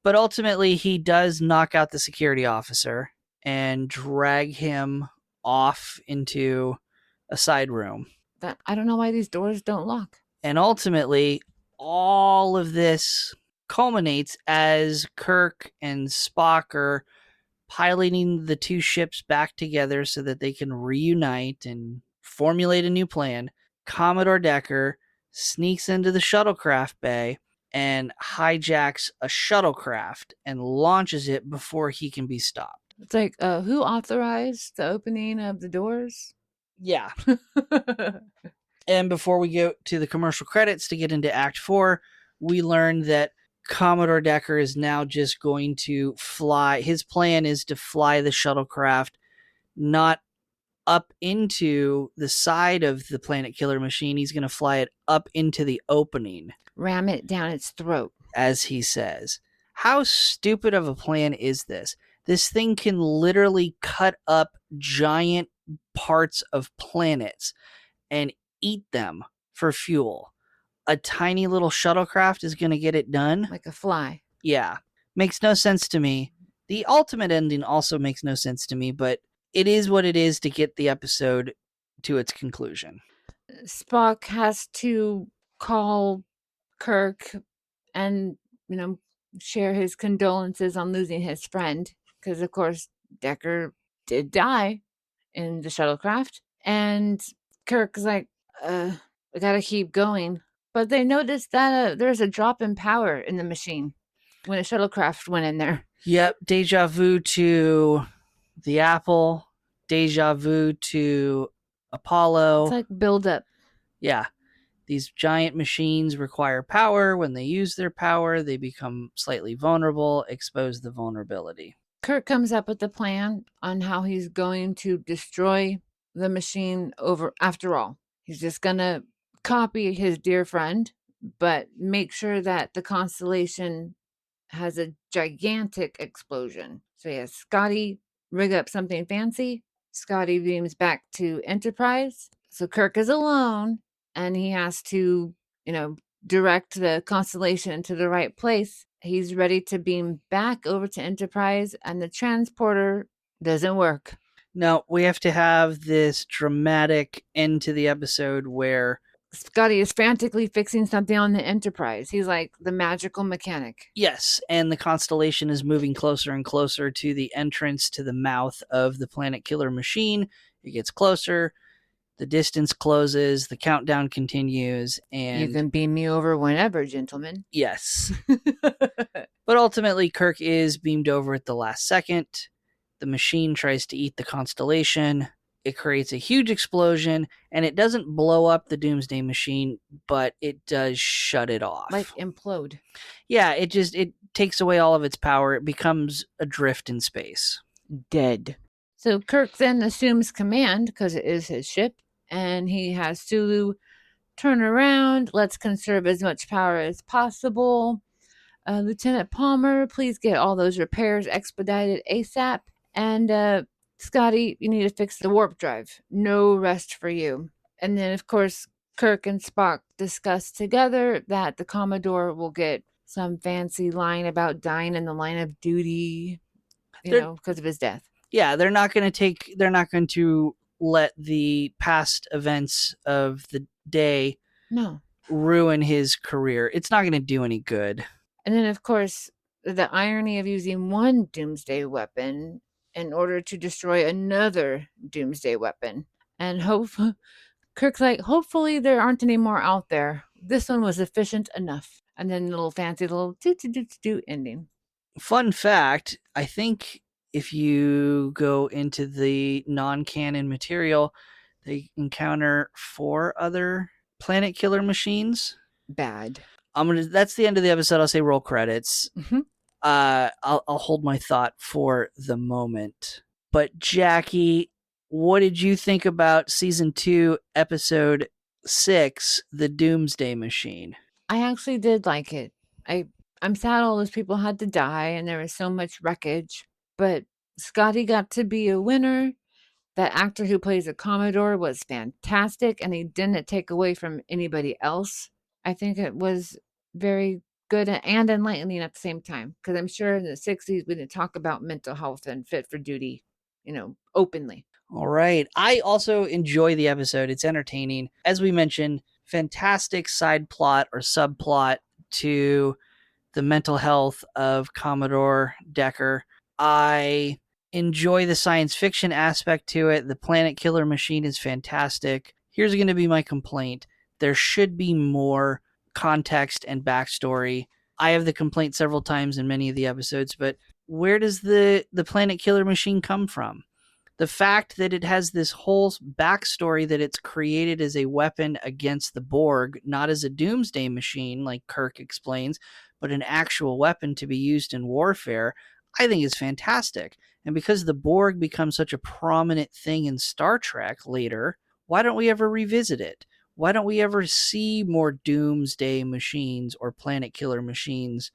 But ultimately, he does knock out the security officer and drag him off into a side room. I don't know why these doors don't lock. And ultimately, all of this culminates as Kirk and Spock are piloting the two ships back together so that they can reunite and formulate a new plan. Commodore Decker sneaks into the shuttlecraft bay and hijacks a shuttlecraft and launches it before he can be stopped. It's like, who authorized the opening of the doors? Yeah. And before we go to the commercial credits to get into Act 4, we learn that Commodore Decker is now just going to fly. His plan is to fly the shuttlecraft not up into the side of the Planet Killer machine. He's going to fly it up into the opening. Ram it down its throat. As he says. How stupid of a plan is this? This thing can literally cut up giant parts of planets and eat them for fuel. A tiny little shuttlecraft is going to get it done. Like a fly. Yeah. Makes no sense to me. The ultimate ending also makes no sense to me, but it is what it is to get the episode to its conclusion. Spock has to call Kirk and, share his condolences on losing his friend. Because, of course, Decker did die in the shuttlecraft. And Kirk's like, we gotta keep going. But they noticed that there's a drop in power in the machine when a shuttlecraft went in there. Yep, deja vu to the Apple, deja vu to Apollo. It's like build up. Yeah. These giant machines require power. When they use their power, they become slightly vulnerable, expose the vulnerability. Kirk comes up with a plan on how he's going to destroy the machine after all. He's just going to copy his dear friend, but make sure that the constellation has a gigantic explosion. So he has Scotty rig up something fancy. Scotty beams back to Enterprise. So Kirk is alone and he has to, direct the constellation to the right place. He's ready to beam back over to Enterprise and the transporter doesn't work. No, we have to have this dramatic end to the episode where Scotty is frantically fixing something on the Enterprise. He's like the magical mechanic. Yes, and the constellation is moving closer and closer to the entrance to the mouth of the Planet Killer machine. It gets closer. The distance closes. The countdown continues. And you can beam me over whenever, gentlemen. Yes. But ultimately, Kirk is beamed over at the last second. The machine tries to eat the constellation. It creates a huge explosion, and it doesn't blow up the Doomsday Machine, but it does shut it off. Like implode. Yeah, it takes away all of its power. It becomes adrift in space. Dead. So Kirk then assumes command, because it is his ship, and he has Sulu turn around. Let's conserve as much power as possible. Lieutenant Palmer, please get all those repairs expedited ASAP. And Scotty, you need to fix the warp drive. No rest for you. And then, of course, Kirk and Spock discuss together that the Commodore will get some fancy line about dying in the line of duty, because of his death. Yeah, they're not going to let the past events of the day ruin his career. It's not going to do any good. And then, of course, the irony of using one doomsday weapon in order to destroy another doomsday weapon. And Kirk's like, hopefully there aren't any more out there. This one was efficient enough. And then little fancy little do ending. Fun fact, I think if you go into the non-canon material, they encounter 4 other planet killer machines. Bad. That's the end of the episode. I'll say roll credits. Mm-hmm. I'll hold my thought for the moment. But Jaci, what did you think about season 2, episode 6, The Doomsday Machine? I actually did like it. I'm sad all those people had to die and there was so much wreckage, but Scotty got to be a winner. That actor who plays a Commodore was fantastic, and he didn't take away from anybody else. I think it was very good and enlightening at the same time, because I'm sure in the 60s we didn't talk about mental health and fit for duty, openly. All right. I also enjoy the episode. It's entertaining. As we mentioned, fantastic side plot or subplot to the mental health of Commodore Decker. I enjoy the science fiction aspect to it. The planet killer machine is fantastic. Here's going to be my complaint. There should be more context and backstory. I have the complaint several times in many of the episodes, but where does the planet killer machine come from? The fact that it has this whole backstory that it's created as a weapon against the Borg, not as a doomsday machine like Kirk explains, but an actual weapon to be used in warfare, I think is fantastic. And because the Borg becomes such a prominent thing in Star Trek later, why don't we ever revisit it? Why don't we ever see more doomsday machines or planet killer machines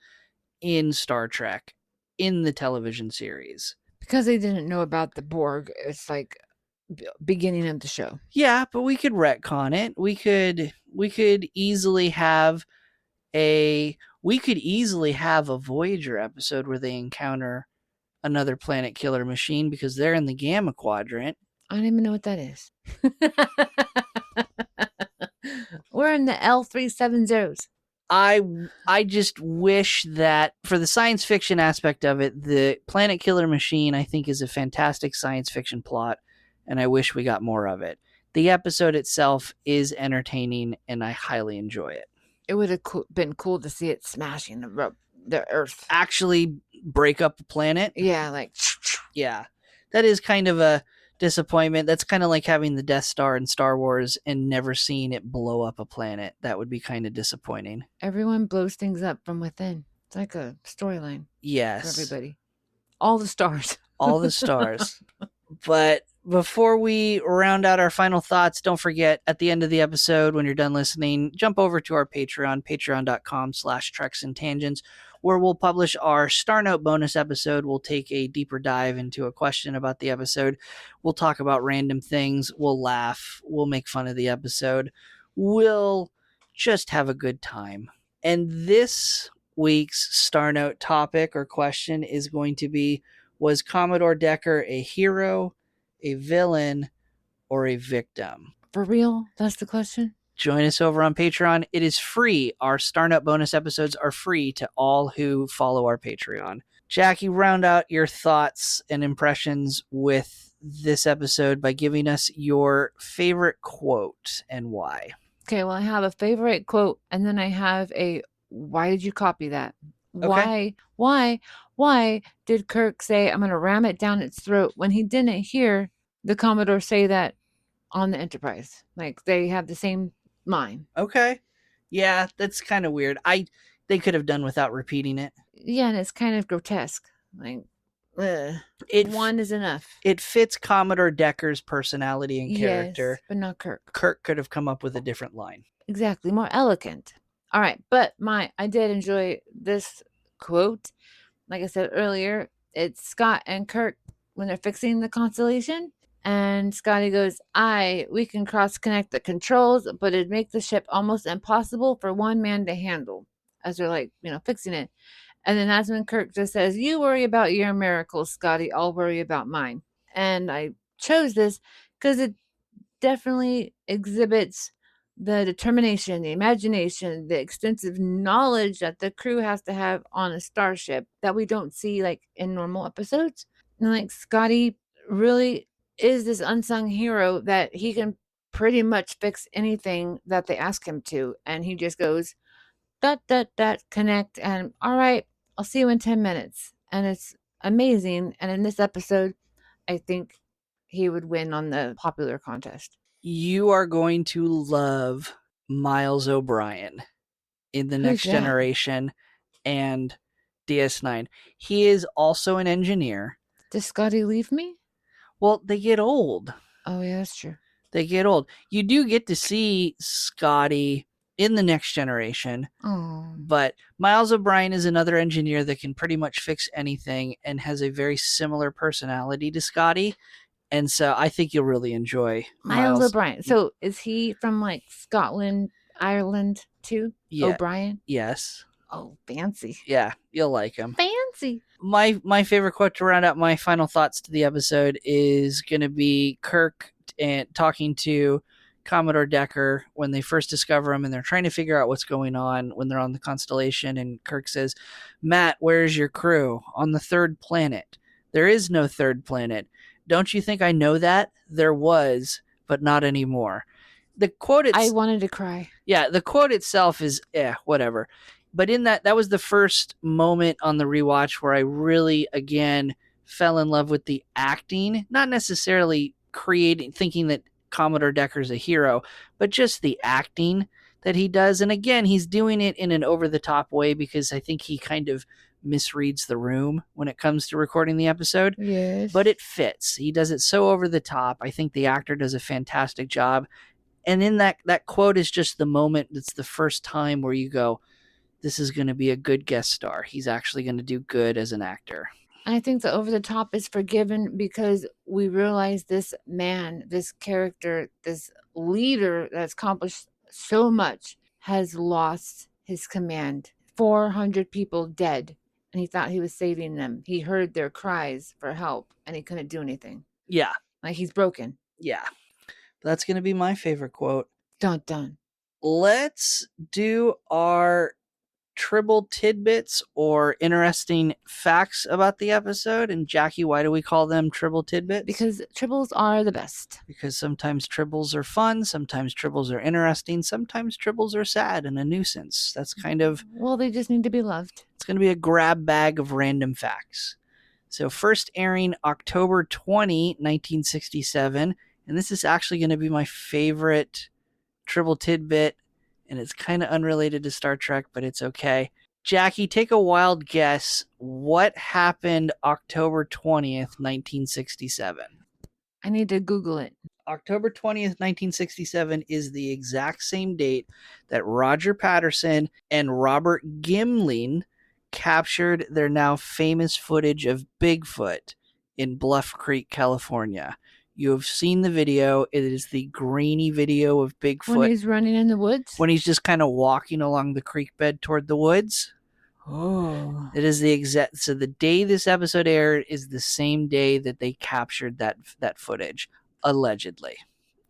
in Star Trek, in the television series? Because they didn't know about the Borg. It's like beginning of the show. Yeah, but we could retcon it. We could easily have a Voyager episode where they encounter another planet killer machine because they're in the Gamma Quadrant. I don't even know what that is. We're in the L370s. I just wish that for the science fiction aspect of it, the planet killer machine I think is a fantastic science fiction plot, and I wish we got more of it. The episode itself is entertaining, and I highly enjoy it. It would have been cool to see it smashing the Earth. Actually break up the planet? Yeah, like... Yeah. That is kind of a disappointment. That's kind of like having the Death Star in Star Wars and never seeing it blow up a planet. That would be kind of disappointing. Everyone blows things up from within. It's like a storyline. Yes. For everybody. All the stars. All the stars. But before we round out our final thoughts, don't forget at the end of the episode, when you're done listening, jump over to our Patreon, patreon.com/TreksandTangents, where we'll publish our Star Note bonus episode. We'll take a deeper dive into a question about the episode. We'll talk about random things. We'll laugh. We'll make fun of the episode. We'll just have a good time. And this week's Star Note topic or question is going to be, was Commodore Decker a hero, a villain, or a victim? For real? That's the question? Join us over on Patreon. It is free. Our Star Note bonus episodes are free to all who follow our Patreon. Jaci, round out your thoughts and impressions with this episode by giving us your favorite quote and why. Okay, well, I have a favorite quote, and then I have a, why did you copy that? Okay. Why did Kirk say, I'm going to ram it down its throat, when he didn't hear the Commodore say that on the Enterprise? Like, they have the same mind. Okay. Yeah, that's kind of weird. They could have done without repeating it. Yeah, and it's kind of grotesque. Like, one is enough. It fits Commodore Decker's personality and character. Yes, but not Kirk. Kirk could have come up with a different line. Exactly, more elegant. All right, but I did enjoy this quote. Like I said earlier, it's Scott and Kirk when they're fixing the constellation, And Scotty goes, we can cross-connect the controls, but it'd make the ship almost impossible for one man to handle, as they're like, fixing it. And then that's when Kirk just says, you worry about your miracles, Scotty. I'll worry about mine. And I chose this because it definitely exhibits the determination, the imagination, the extensive knowledge that the crew has to have on a starship that we don't see like in normal episodes. And like Scotty really is this unsung hero that he can pretty much fix anything that they ask him to. And he just goes, connect, and all right, I'll see you in 10 minutes. And it's amazing. And in this episode, I think he would win on the popular contest. You are going to love Miles O'Brien in The Next Generation and DS9. He is also an engineer. Does Scotty leave me? Well, they get old. Oh, yeah, that's true. They get old. You do get to see Scotty in The Next Generation. Oh. But Miles O'Brien is another engineer that can pretty much fix anything and has a very similar personality to Scotty. And so I think you'll really enjoy Miles O'Brien. So is he from like Scotland, Ireland too? Yeah. O'Brien? Yes. Oh, fancy. Yeah, you'll like him. Fancy. My favorite quote to round out my final thoughts to the episode is going to be Kirk and talking to Commodore Decker when they first discover him and they're trying to figure out what's going on when they're on the Constellation. And Kirk says, Matt, where's your crew? On the third planet. There is no third planet. Don't you think I know that? There was, but not anymore. The quote I wanted to cry. Yeah, the quote itself is whatever. But in that was the first moment on the rewatch where I really again fell in love with the acting, not necessarily thinking that Commodore Decker's a hero, but just the acting that he does. And again, he's doing it in an over-the-top way because I think he kind of misreads the room when it comes to recording the episode. Yes. But it fits. He does it so over the top. I think the actor does a fantastic job. And in that quote is just the moment, it's the first time where you go, this is going to be a good guest star. He's actually going to do good as an actor. I think the over the top is forgiven because we realize this man, this character, this leader that's accomplished so much has lost his command. 400 people dead. And he thought he was saving them. He heard their cries for help and he couldn't do anything. Yeah. Like he's broken. Yeah. That's going to be my favorite quote. Dun dun. Let's do our Tribble tidbits or interesting facts about the episode. And Jaci, why do we call them Tribble tidbits? Because tribbles are the best. Because sometimes tribbles are fun, sometimes tribbles are interesting, sometimes tribbles are sad and a nuisance. That's kind of... Well, they just need to be loved. It's going to be a grab bag of random facts. So first airing October 20, 1967. And this is actually going to be my favorite Tribble tidbit. And it's kind of unrelated to Star Trek, but it's okay. Jaci, take a wild guess. What happened October 20th, 1967? I need to Google it. October 20th, 1967 is the exact same date that Roger Patterson and Robert Gimlin captured their now famous footage of Bigfoot in Bluff Creek, California. You have seen the video. It is the grainy video of Bigfoot. When he's running in the woods? When he's just kind of walking along the creek bed toward the woods. Oh. It is the exact... So the day this episode aired is the same day that they captured that footage, allegedly.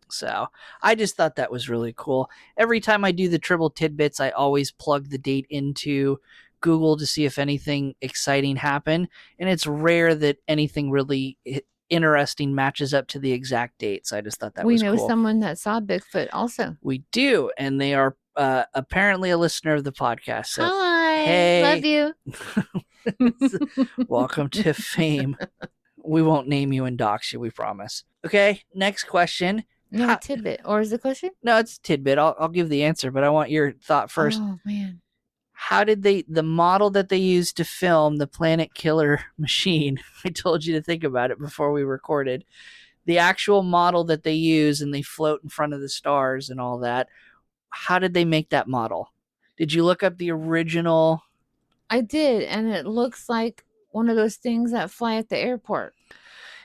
So I just thought that was really cool. Every time I do the Tribble tidbits, I always plug the date into Google to see if anything exciting happened. And it's rare that anything really... interesting matches up to the exact date. So I just thought that was cool. We know someone that saw Bigfoot also. We do, and they are apparently a listener of the podcast. So, hi, hey. love you. Welcome to fame. We won't name you and dox you, we promise. Okay, next question. No, tidbit. Or is the question? No, it's a tidbit. I'll give the answer, but I want your thought first. Oh, man. How did the model that they used to film the Planet Killer machine, I told you to think about it before we recorded, the actual model that they use and they float in front of the stars and all that, how did they make that model? Did you look up the original? I did, and it looks like one of those things that fly at the airport.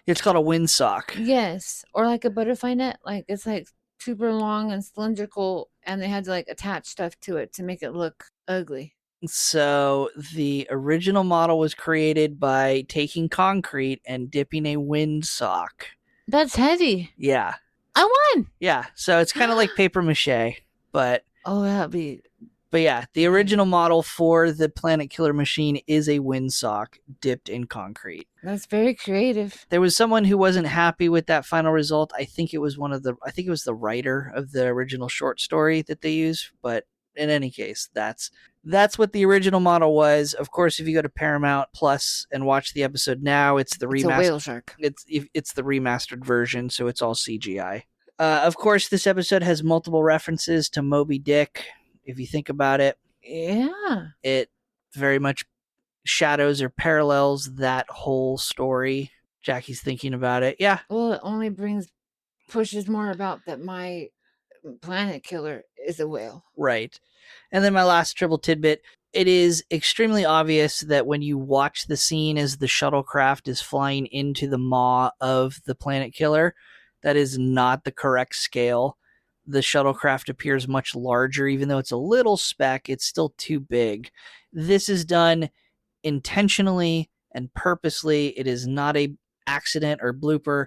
It's called a windsock. Yes, or like a butterfly net. Like it's like super long and cylindrical, and they had to like attach stuff to it to make it look ugly. So the original model was created by taking concrete and dipping a windsock. That's heavy. Yeah. I won. Yeah. So it's kind of like paper mache, but Oh, that'd be. But yeah, the original model for the Planet Killer machine is a windsock dipped in concrete. That's very creative. There was someone who wasn't happy with that final result. I think it was the writer of the original short story that they used. But in any case, that's what the original model was. Of course, if you go to Paramount Plus and watch the episode now, it's the It's a whale shark. It's the remastered version, so it's all CGI. Of course, this episode has multiple references to Moby-Dick. If you think about it, Yeah, it very much shadows or parallels that whole story. Jackie's thinking about it. Yeah. well, it only pushes more about that my planet killer is a whale. Right. And then my last triple tidbit. It is extremely obvious that when you watch the scene as the shuttlecraft is flying into the maw of the planet killer, that is not the correct scale. The shuttlecraft appears much larger, even though it's a little speck, it's still too big. This is done intentionally and purposely. It is not a accident or blooper.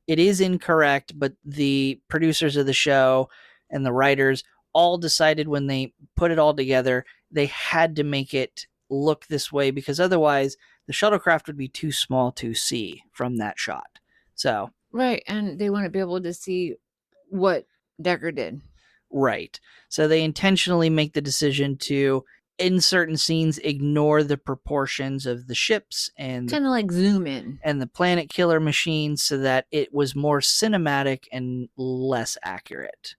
It is incorrect, but the producers of the show and the writers all decided when they put it all together, they had to make it look this way because otherwise the shuttlecraft would be too small to see from that shot. So, right, and they want to be able to see what Decker did. Right. So they intentionally make the decision to, in certain scenes, ignore the proportions of the ships and kind of like zoom in and the planet killer machine so that it was more cinematic and less accurate.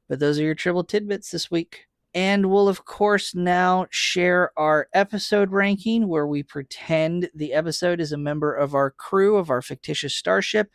But those are your triple tidbits this week. And we'll, of course, now share our episode ranking where we pretend the episode is a member of our crew of our fictitious starship,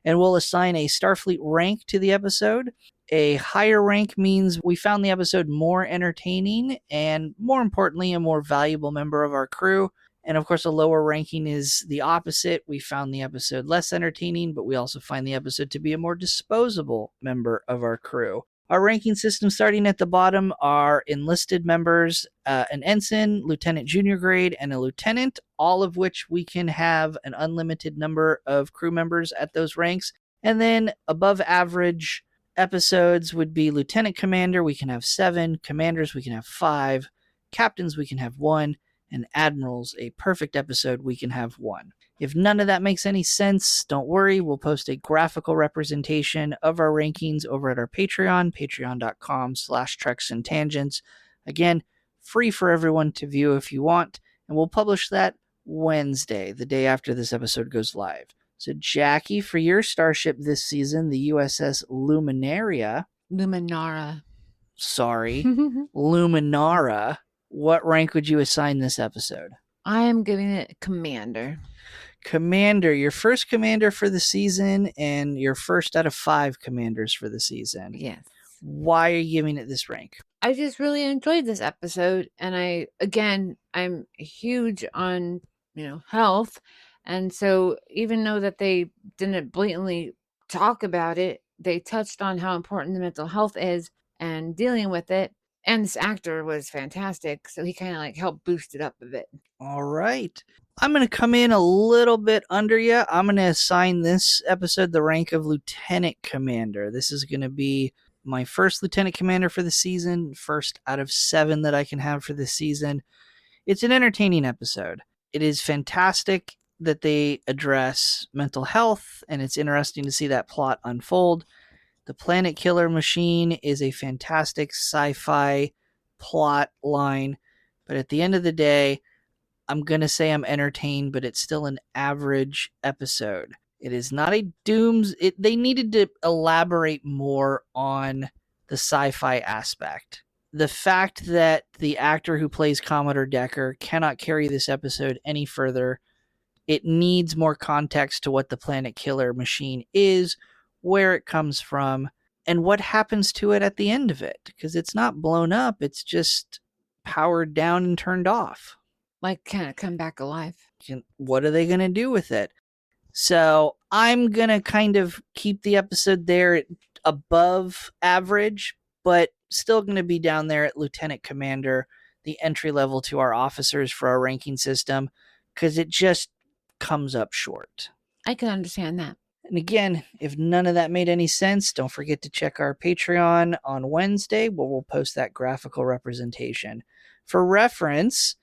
and we'll assign a Starfleet rank to the episode. A higher rank means we found the episode more entertaining and, more importantly, a more valuable member of our crew. And of course, a lower ranking is the opposite. We found the episode less entertaining, but we also find the episode to be a more disposable member of our crew. Our ranking system starting at the bottom are enlisted members, an ensign, lieutenant junior grade, and a lieutenant, all of which we can have an unlimited number of crew members at those ranks. And then above average episodes would be lieutenant commander, we can have 7, commanders, we can have 5, captains, we can have 1, and admirals, a perfect episode, we can have 1. If none of that makes any sense, don't worry, we'll post a graphical representation of our rankings over at our Patreon, patreon.com/treks and tangents. Again, free for everyone to view if you want, and we'll publish that Wednesday, the day after this episode goes live. So, Jaci, for your starship this season, the USS Luminara. Sorry, Luminara. What rank would you assign this episode? I am giving it commander. Commander, your first commander for the season and your first out of 5 commanders for the season. Yes. Why are you giving it this rank? I just really enjoyed this episode, and I'm huge on, health, and so even though that they didn't blatantly talk about it, they touched on how important the mental health is and dealing with it. And this actor was fantastic, so he kind of helped boost it up a bit. All right. I'm going to come in a little bit under you. I'm going to assign this episode the rank of lieutenant commander. This is going to be my first lieutenant commander for the season, first out of 7 that I can have for this season. It's an entertaining episode. It is fantastic that they address mental health, and it's interesting to see that plot unfold. The Planet Killer machine is a fantastic sci-fi plot line, but at the end of the day, I'm going to say I'm entertained, but it's still an average episode. It is not a they needed to elaborate more on the sci-fi aspect. The fact that the actor who plays Commodore Decker cannot carry this episode any further, it needs more context to what the Planet Killer machine is, where it comes from, and what happens to it at the end of it. Because it's not blown up, it's just powered down and turned off. Kind of come back alive. What are they going to do with it? So I'm going to kind of keep the episode there at above average, but still going to be down there at Lieutenant Commander, the entry level to our officers for our ranking system, because it just comes up short. I can understand that. And again, if none of that made any sense, don't forget to check our Patreon on Wednesday, where we'll post that graphical representation. For reference,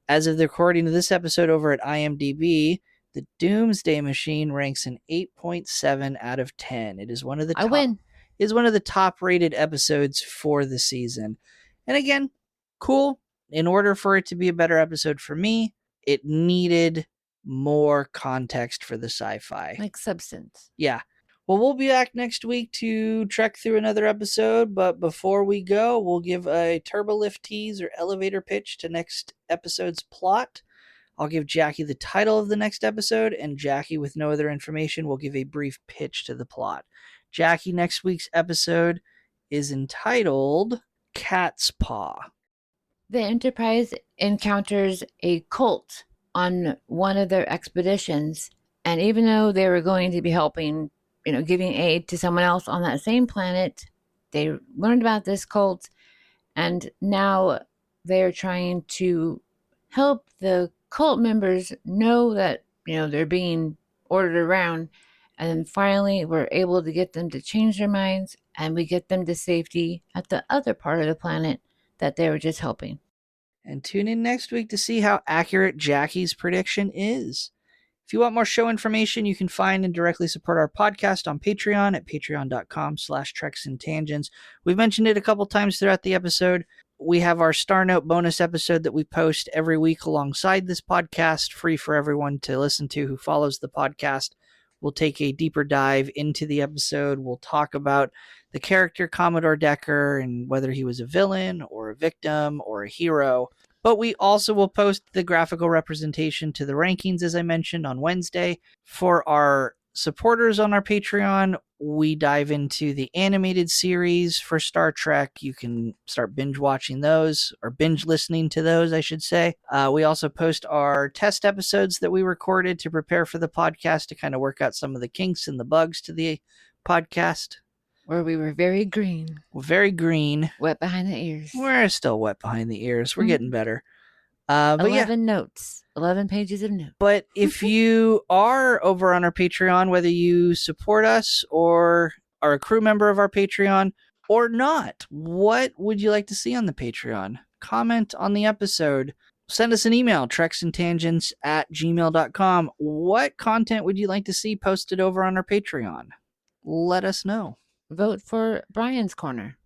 as of the recording of this episode over at IMDb, the Doomsday Machine ranks an 8.7 out of 10. It is one of the I win. is one of the top rated episodes for the season. And again, cool. In order for it to be a better episode for me, it needed more context for the sci-fi. Like substance. Yeah. Well, we'll be back next week to trek through another episode, but before we go, we'll give a turbolift tease or elevator pitch to next episode's plot. I'll give Jaci the title of the next episode, and Jaci, with no other information, will give a brief pitch to the plot. Jaci, next week's episode is entitled Cat's Paw. The Enterprise encounters a cult on one of their expeditions, and even though they were going to be helping, giving aid to someone else on that same planet, they learned about this cult, and now they're trying to help the cult members know that, they're being ordered around, and then finally we're able to get them to change their minds, and we get them to safety at the other part of the planet that they were just helping. And tune in next week to see how accurate Jaci's prediction is. If you want more show information, you can find and directly support our podcast on Patreon at patreon.com/treksandtangents. We've mentioned it a couple times throughout the episode. We have our Star Note bonus episode that we post every week alongside this podcast, free for everyone to listen to who follows the podcast. We'll take a deeper dive into the episode. We'll talk about the character Commodore Decker and whether he was a villain or a victim or a hero. But we also will post the graphical representation to the rankings, as I mentioned, on Wednesday. For our supporters on our Patreon, we dive into the animated series for Star Trek. You can start binge watching those, or binge listening to those, I should say. We also post our test episodes that we recorded to prepare for the podcast, to kind of work out some of the kinks and the bugs to the podcast. Where we were very green. Very green. Wet behind the ears. We're still wet behind the ears. We're getting better. But 11 notes. 11 pages of notes. But if you are over on our Patreon, whether you support us or are a crew member of our Patreon or not, what would you like to see on the Patreon? Comment on the episode. Send us an email, treksandtangents@gmail.com. What content would you like to see posted over on our Patreon? Let us know. Vote for Brian's Corner.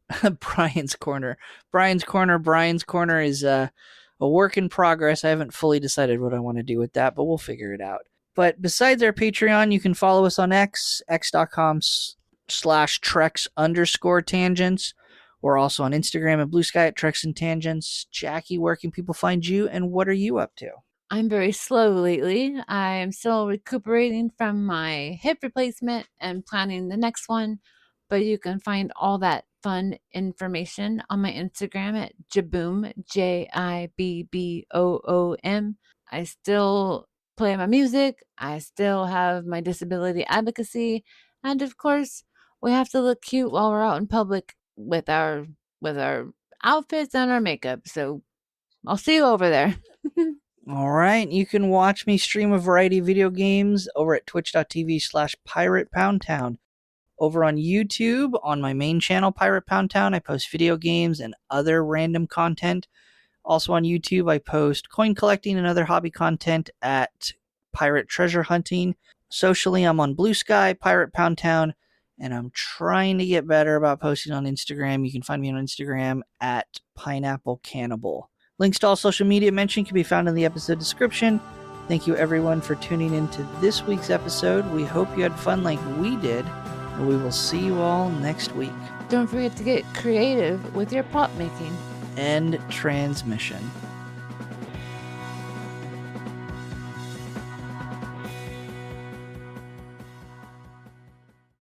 Brian's Corner. Brian's Corner is a work in progress. I haven't fully decided what I want to do with that, but we'll figure it out. But besides our Patreon, you can follow us on x.com/treks_tangents. We're also on Instagram and Blue Sky at Treks and Tangents. Jaci, where can people find you, and what are you up to? I'm very slow lately. I'm still recuperating from my hip replacement and planning the next one. But you can find all that fun information on my Instagram at Jibboom, JIBBOOM. I still play my music. I still have my disability advocacy. And of course, we have to look cute while we're out in public with our outfits and our makeup. So I'll see you over there. All right. You can watch me stream a variety of video games over at twitch.tv/PiratePoundTown. Over on YouTube, on my main channel, Pirate Pound Town, I post video games and other random content. Also on YouTube, I post coin collecting and other hobby content at Pirate Treasure Hunting. Socially, I'm on Blue Sky, Pirate Pound Town, and I'm trying to get better about posting on Instagram. You can find me on Instagram at Pineapple Cannibal. Links to all social media mentioned can be found in the episode description. Thank you, everyone, for tuning in to this week's episode. We hope you had fun like we did. We will see you all next week. Don't forget to get creative with your prop making. End transmission.